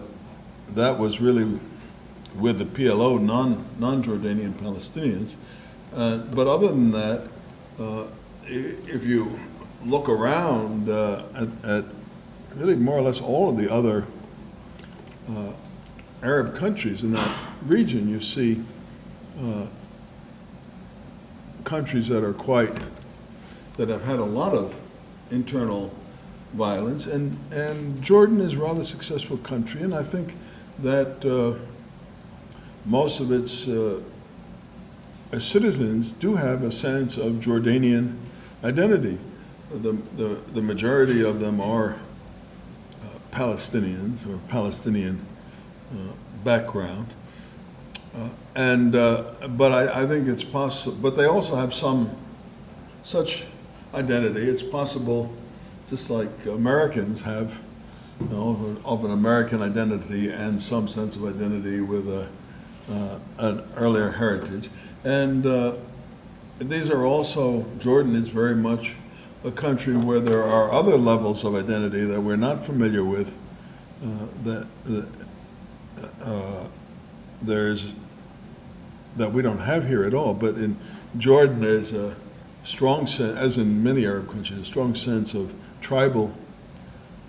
[SPEAKER 2] that was really with the PLO, non-Jordanian Palestinians. But other than that, if you look around at really more or less all of the other Arab countries in that region, you see countries that have had a lot of internal violence, and Jordan is a rather successful country, and I think that most of its citizens do have a sense of Jordanian identity. The majority of them are Palestinians or Palestinian background, but I think it's possible. But they also have some such identity. It's possible, just like Americans have, of an American identity and some sense of identity with an earlier heritage. And these are also, Jordan is very much a country where there are other levels of identity that we're not familiar with, that we don't have here at all. But in Jordan, there's a strong sense, as in many Arab countries, a strong sense of tribal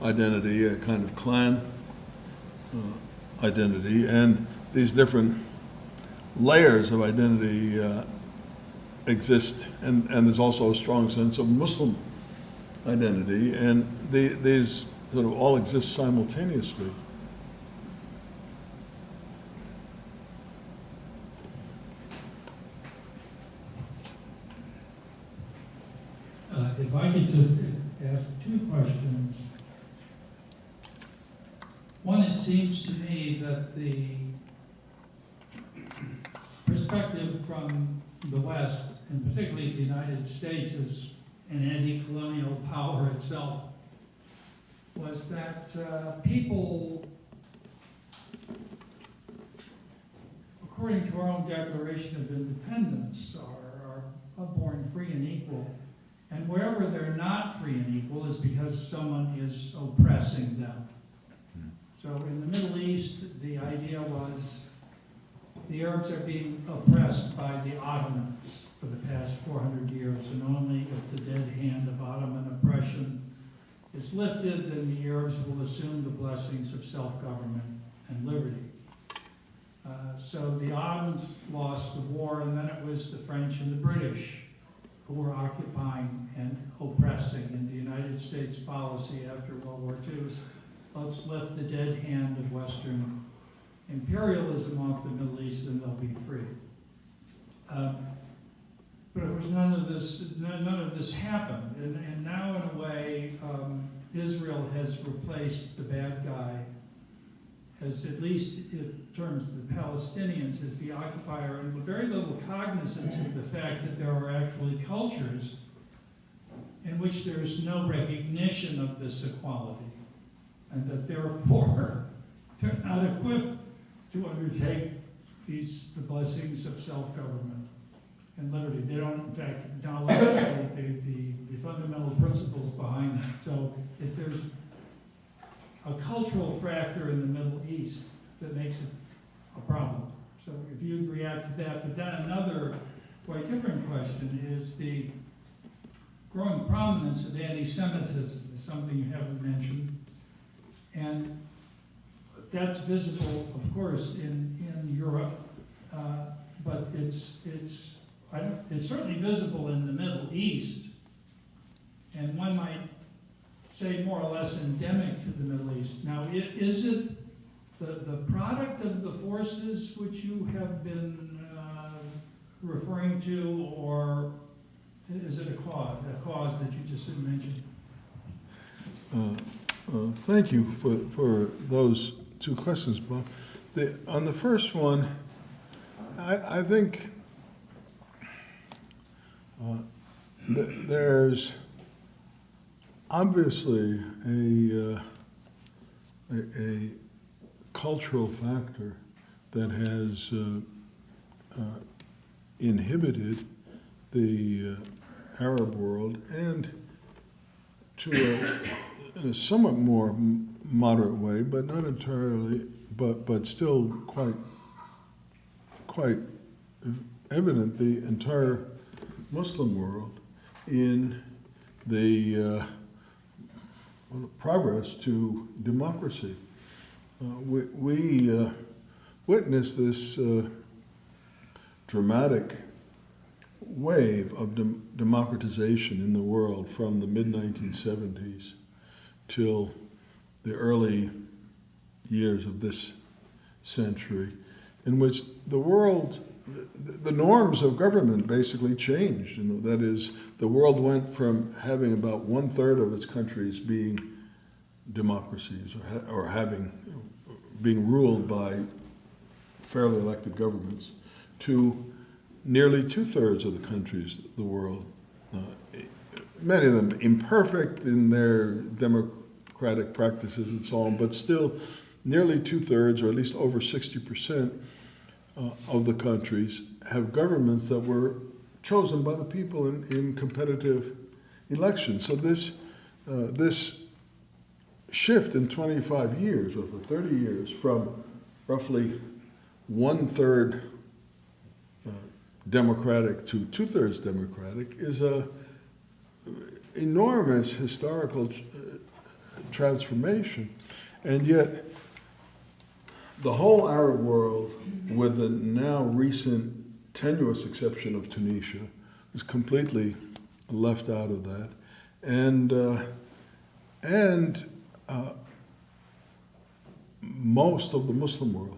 [SPEAKER 2] identity, a kind of clan identity, and these different layers of identity exist, and there's also a strong sense of Muslim identity, and these sort of all exist simultaneously.
[SPEAKER 1] If I could just ask two questions. One, it seems to me that the perspective from the West, and particularly the United States as an anti-colonial power itself, was that people, according to our own Declaration of Independence, are born free and equal. And wherever they're not free and equal is because someone is oppressing them. So in the Middle East, the idea was the Arabs are being oppressed by the Ottomans for the past 400 years, and only if the dead hand of Ottoman oppression is lifted, then the Arabs will assume the blessings of self-government and liberty. So the Ottomans lost the war, and then it was the French and the British who were occupying and oppressing. And the United States policy after World War II was, let's lift the dead hand of Western imperialism off the Middle East and they'll be free. But of course none of this happened. And now in a way, Israel has replaced the bad guy as at least in terms of the Palestinians, as the occupier, and with very little cognizance of the fact that there are actually cultures in which there is no recognition of this equality, and that therefore they're not equipped to undertake the blessings of self-government and liberty. They don't, in fact, acknowledge the fundamental principles behind it. So if there's a cultural factor in the Middle East that makes it a problem. So if you react to that, but then another quite different question is the growing prominence of anti-Semitism is something you haven't mentioned. And that's visible, of course, in Europe, but it's certainly visible in the Middle East, and one might say more or less endemic to the Middle East. Now, is it the product of the forces which you have been referring to, or is it a cause that you just didn't mention?
[SPEAKER 2] Thank you for those two questions, Bob. On the first one, I think there's obviously a cultural factor that has inhibited the Arab world, and to in a somewhat more moderate way, but not entirely, but still quite evident, the entire Muslim world in the progress to democracy. We witnessed this dramatic wave of democratization in the world from the mid-1970s till the early years of this century, in which the world, the norms of government basically changed. That is, the world went from having about 1/3 of its countries being democracies, or being ruled by fairly elected governments, to nearly 2/3 of the countries of the world, many of them imperfect in their democratic practices and so on, but still nearly 2/3, or at least over 60% of the countries have governments that were chosen by the people in competitive elections. So this shift in 25 years, or for 30 years, from roughly 1/3 democratic to 2/3 democratic is a enormous historical transformation. And yet the whole Arab world, with the now recent tenuous exception of Tunisia, is completely left out of that. And most of the Muslim world,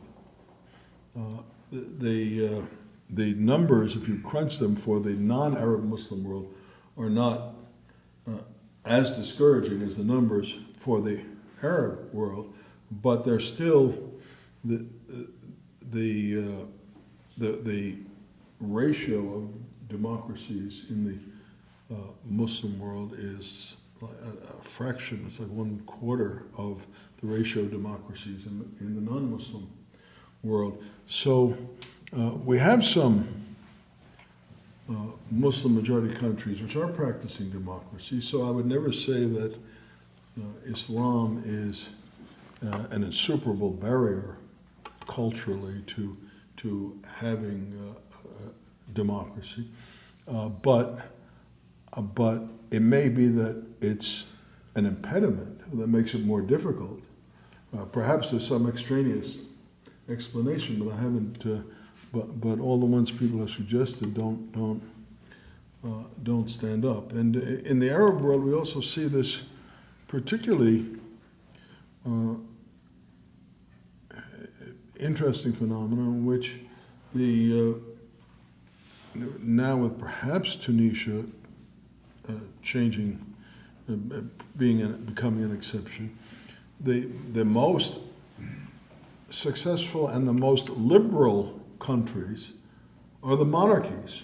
[SPEAKER 2] the numbers, if you crunch them for the non-Arab Muslim world, are not as discouraging as the numbers for the Arab world, but they're still the ratio of democracies in the Muslim world is a fraction. It's like 1/4 of the ratio of democracies in the non-Muslim world. So we have some Muslim majority countries which are practicing democracy. So I would never say that Islam is an insuperable barrier culturally to having democracy, but it may be that it's an impediment that makes it more difficult. Perhaps there's some extraneous explanation, but I haven't. But all the ones people have suggested don't stand up. And in the Arab world, we also see this particularly interesting phenomenon, in which now with perhaps Tunisia changing, becoming an exception, the most successful and the most liberal countries are the monarchies.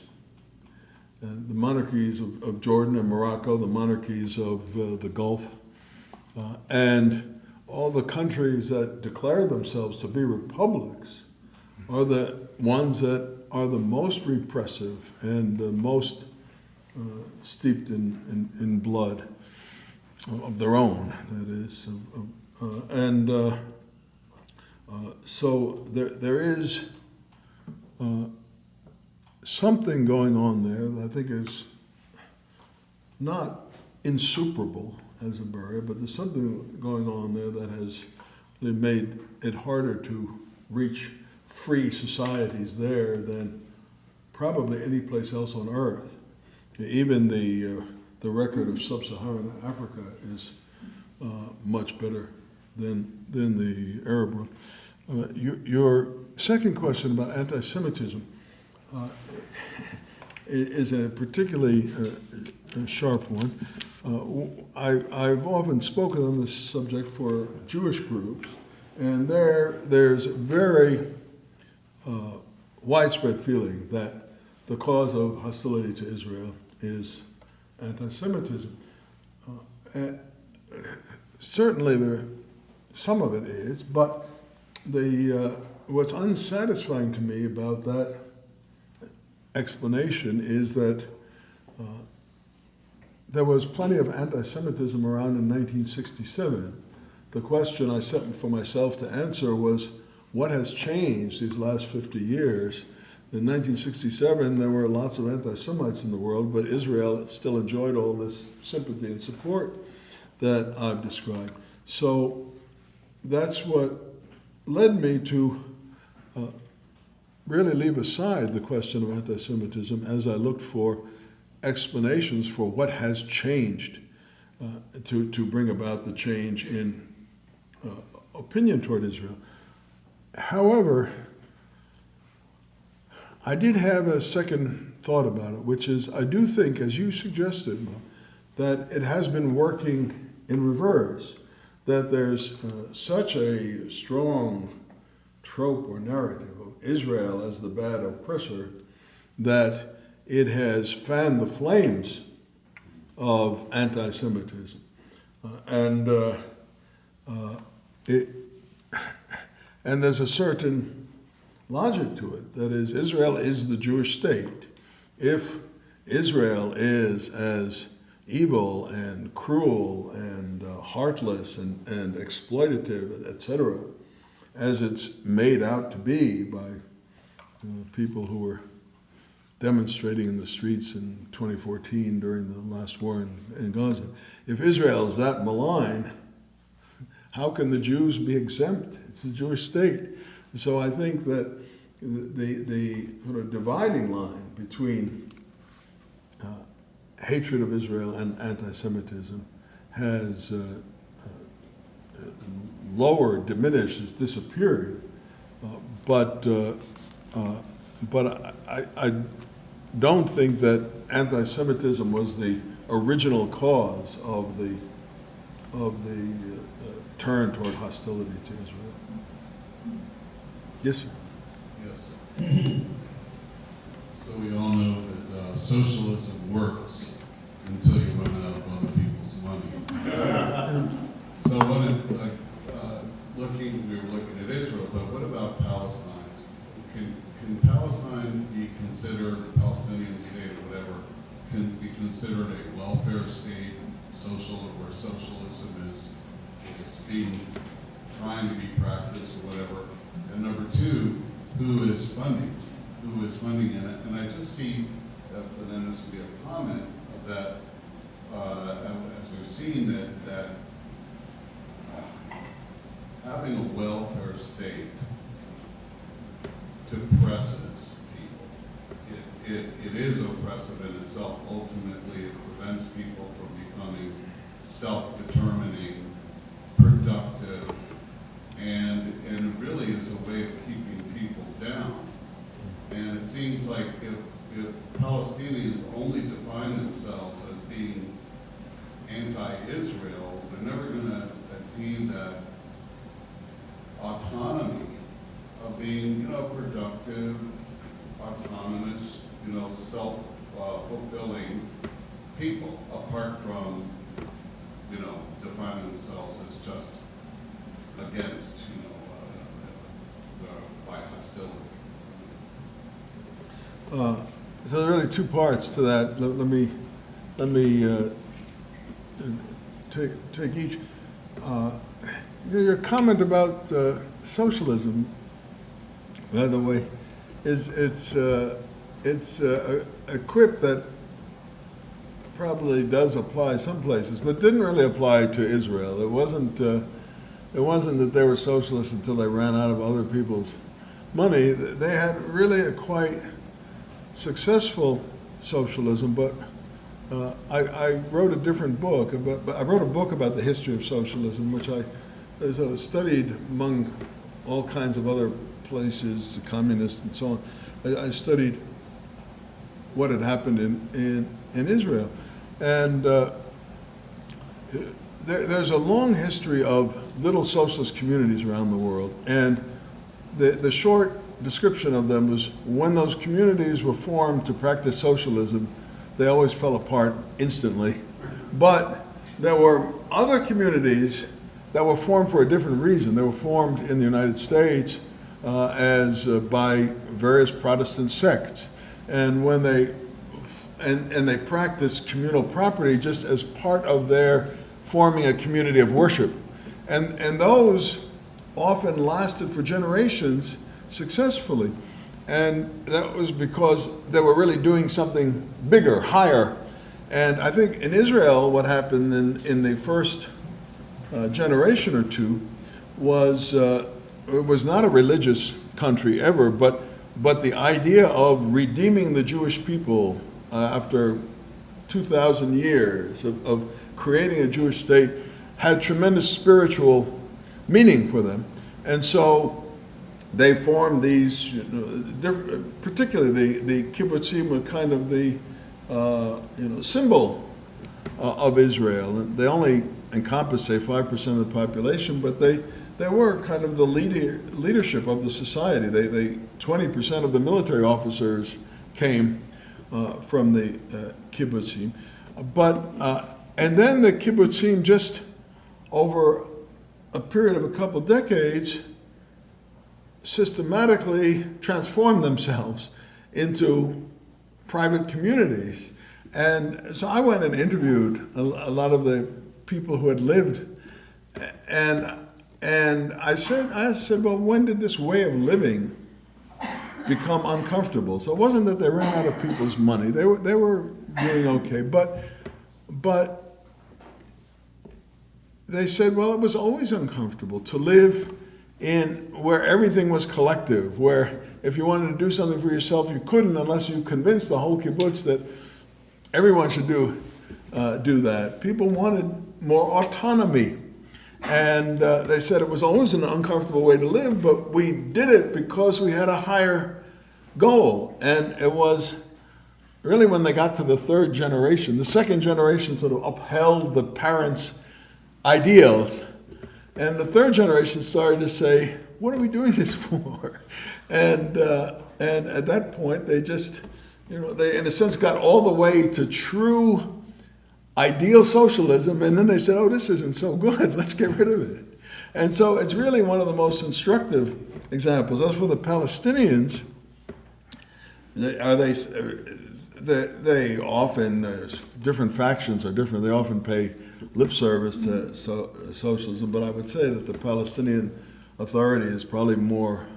[SPEAKER 2] The monarchies of Jordan and Morocco, the monarchies of the Gulf, and all the countries that declare themselves to be republics are the ones that are the most repressive and the most steeped in blood of their own, that is. So there is something going on there that I think is not insuperable as a barrier, but there's something going on there that has really made it harder to reach free societies there than probably any place else on earth. Even the record of sub-Saharan Africa is much better than the Arab world. Your second question about anti-Semitism is a particularly sharp one. I've often spoken on this subject for Jewish groups, and there's very widespread feeling that the cause of hostility to Israel is anti-Semitism. Certainly some of it is, but what's unsatisfying to me about that explanation is that there was plenty of anti-Semitism around in 1967. The question I set for myself to answer was, what has changed these last 50 years? In 1967, there were lots of anti-Semites in the world, but Israel still enjoyed all this sympathy and support that I've described. So that's what led me to really leave aside the question of anti-Semitism as I looked for explanations for what has changed to bring about the change in opinion toward Israel. However, I did have a second thought about it, which is I do think, as you suggested, that it has been working in reverse, that there's such a strong trope or narrative of Israel as the bad oppressor that it has fanned the flames of anti-Semitism. And there's a certain logic to it. That is, Israel is the Jewish state. If Israel is as evil and cruel and heartless and exploitative, etc., as it's made out to be by people who were demonstrating in the streets in 2014 during the last war in Gaza, if Israel is that malign, how can the Jews be exempt? It's the Jewish state. So I think that the sort of dividing line between hatred of Israel and anti-Semitism has lowered, diminished, it's disappeared. But I don't think that anti-Semitism was the original cause of the turn toward hostility to Israel. Yes, sir.
[SPEAKER 5] Yes. So we all know that socialism works until you run out of other people's money. So we were looking at Israel, but what about Palestine? Can Palestine be considered, a Palestinian state or whatever, can be considered a welfare state, where socialism is trying to be practiced or whatever? And number two, who is funding it? And I just see, but then this would be a comment of that, as we've seen that having a welfare state depresses people. It is oppressive in itself. Ultimately, it prevents people from becoming self-determining, productive, and it really is a way of keeping people down. And it seems like if Palestinians only define themselves as being anti-Israel, they're never going to attain that autonomy being, productive, autonomous, self-fulfilling people, apart from, defining themselves as just against, by hostility.
[SPEAKER 2] So there are really two parts to that. Let me take each. Your comment about socialism, by the way, it's a quip that probably does apply some places, but didn't really apply to Israel. It wasn't that they were socialists until they ran out of other people's money. They had really a quite successful socialism, but I wrote a different book. I wrote a book about the history of socialism, which I sort of studied among all kinds of other places, the communists and so on. I studied what had happened in Israel. And there's a long history of little socialist communities around the world. And the short description of them was when those communities were formed to practice socialism, they always fell apart instantly. But there were other communities that were formed for a different reason. They were formed in the United States by various Protestant sects. And when they practiced communal property just as part of their forming a community of worship. And those often lasted for generations successfully. And that was because they were really doing something bigger, higher. And I think in Israel, what happened in the first generation or two was it was not a religious country ever, but the idea of redeeming the Jewish people after 2,000 years of creating a Jewish state had tremendous spiritual meaning for them. And so they formed these, different, particularly the kibbutzim were kind of the symbol of Israel. And they only encompass, say, 5% of the population, but they were kind of the leadership of the society. They 20% of the military officers came from the kibbutzim. And then the kibbutzim, just over a period of a couple decades, systematically transformed themselves into private communities. And so I went and interviewed a lot of the people who had lived, and I said, well, when did this way of living become uncomfortable? So it wasn't that they ran out of people's money. They were doing okay, but they said, well, it was always uncomfortable to live in where everything was collective, where if you wanted to do something for yourself, you couldn't unless you convinced the whole kibbutz that everyone should do that. People wanted more autonomy. And they said it was always an uncomfortable way to live, but we did it because we had a higher goal. And it was really when they got to the third generation, the second generation sort of upheld the parents' ideals. And the third generation started to say, what are we doing this for? And at that point, they just, they in a sense got all the way to true ideal socialism, and then they said, oh, this isn't so good, let's get rid of it. And so it's really one of the most instructive examples. As for the Palestinians, they often, different factions are different, they often pay lip service to socialism, but I would say that the Palestinian Authority is probably more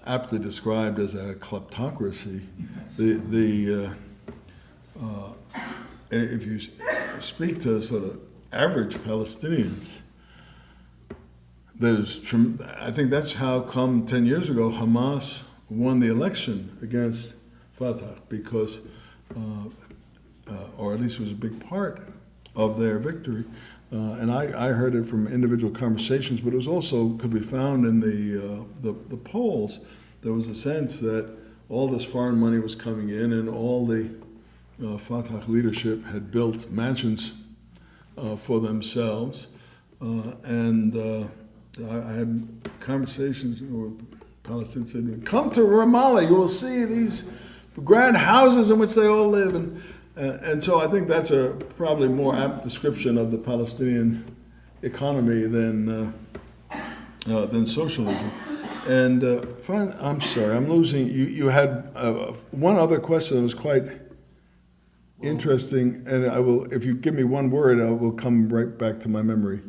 [SPEAKER 2] aptly described as a kleptocracy. If you speak to sort of average Palestinians, I think that's how come 10 years ago Hamas won the election against Fatah, because, or at least was a big part of their victory. And I heard it from individual conversations, but it was also could be found in the polls. There was a sense that all this foreign money was coming in, and all the Fatah leadership had built mansions for themselves. I had conversations with Palestinians said, "Come to Ramallah, you will see these grand houses in which they all live." And so I think that's a probably more apt description of the Palestinian economy than socialism. And I'm sorry, I'm losing. You had one other question that was quite interesting, and I will. If you give me one word, I will come right back to my memory.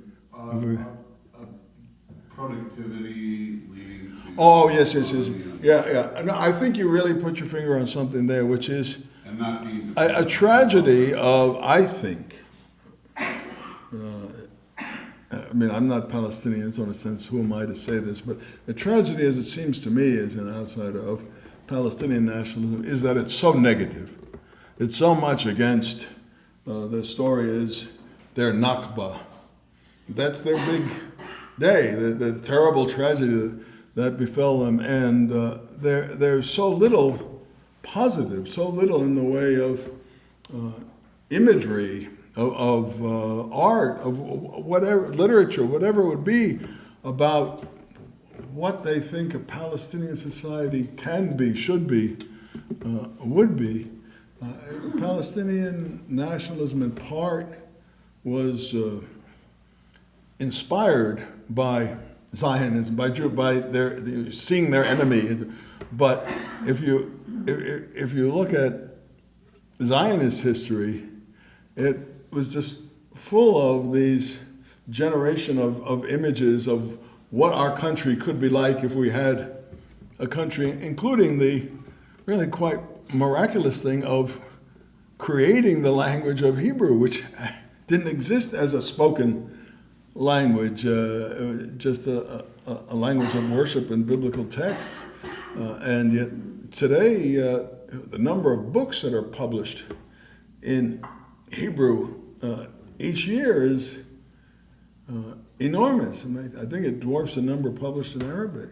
[SPEAKER 5] Productivity leading to.
[SPEAKER 2] Oh yes. Yeah. No, I think you really put your finger on something there, which is
[SPEAKER 5] And not being
[SPEAKER 2] a tragedy of, I think. I mean, I'm not Palestinian, so in a sense, who am I to say this? But the tragedy, as it seems to me, as an outsider of Palestinian nationalism, is that it's so negative. It's so much against, the story is their Nakba. That's their big day, the terrible tragedy that befell them. And there's so little positive, so little in the way of imagery, of art, of whatever, literature, whatever it would be, about what they think a Palestinian society can be, should be, would be. Palestinian nationalism in part was inspired by Zionism, by seeing their enemy. But if you look at Zionist history, it was just full of these generation of images of what our country could be like if we had a country, including the really quite miraculous thing of creating the language of Hebrew, which didn't exist as a spoken language, just a language of worship and biblical texts. And yet today, the number of books that are published in Hebrew each year is enormous. And I think it dwarfs the number published in Arabic.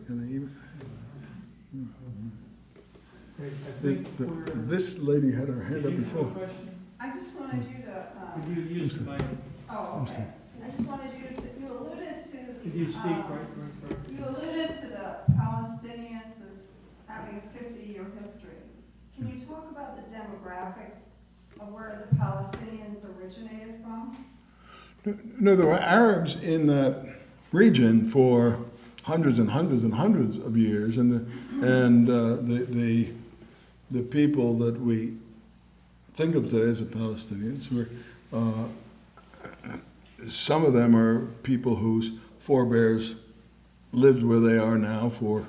[SPEAKER 2] This lady had her hand up before.
[SPEAKER 6] I just wanted you to.
[SPEAKER 1] Could you use the mic?
[SPEAKER 6] Oh, okay. I just wanted you to. You alluded to.
[SPEAKER 1] Could you speak right?
[SPEAKER 6] You alluded to the Palestinians as having a 50-year history. Can you talk about the demographics of where the Palestinians originated from?
[SPEAKER 2] No, there were Arabs in that region for hundreds and hundreds and hundreds of years, and the people that we think of today as the Palestinians were, some of them are people whose forebears lived where they are now for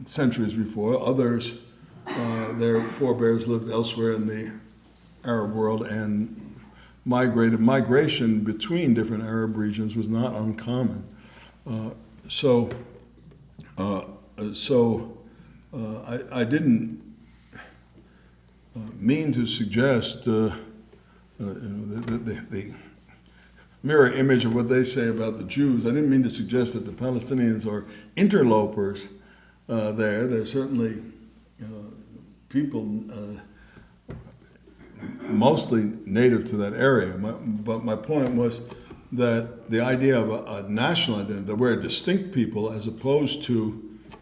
[SPEAKER 2] centuries before. Others, their forebears lived elsewhere in the Arab world and migrated. Migration between different Arab regions was not uncommon. I didn't mean to suggest the mirror image of what they say about the Jews. I didn't mean to suggest that the Palestinians are interlopers there. They're certainly people mostly native to that area. But my point was that the idea of a national identity, that we're a distinct people as opposed to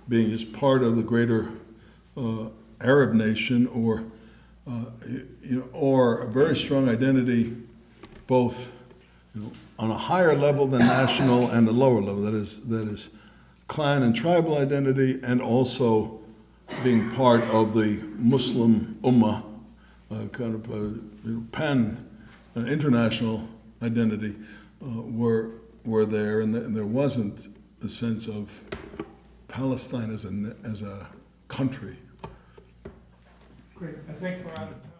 [SPEAKER 2] being just part of the greater Arab nation, or a very strong identity, both on a higher level than national and a lower level. That is clan and tribal identity, and also being part of the Muslim Ummah, kind of international identity, were there, and there wasn't a sense of Palestine as a country.
[SPEAKER 1] Great, I think we're out of time.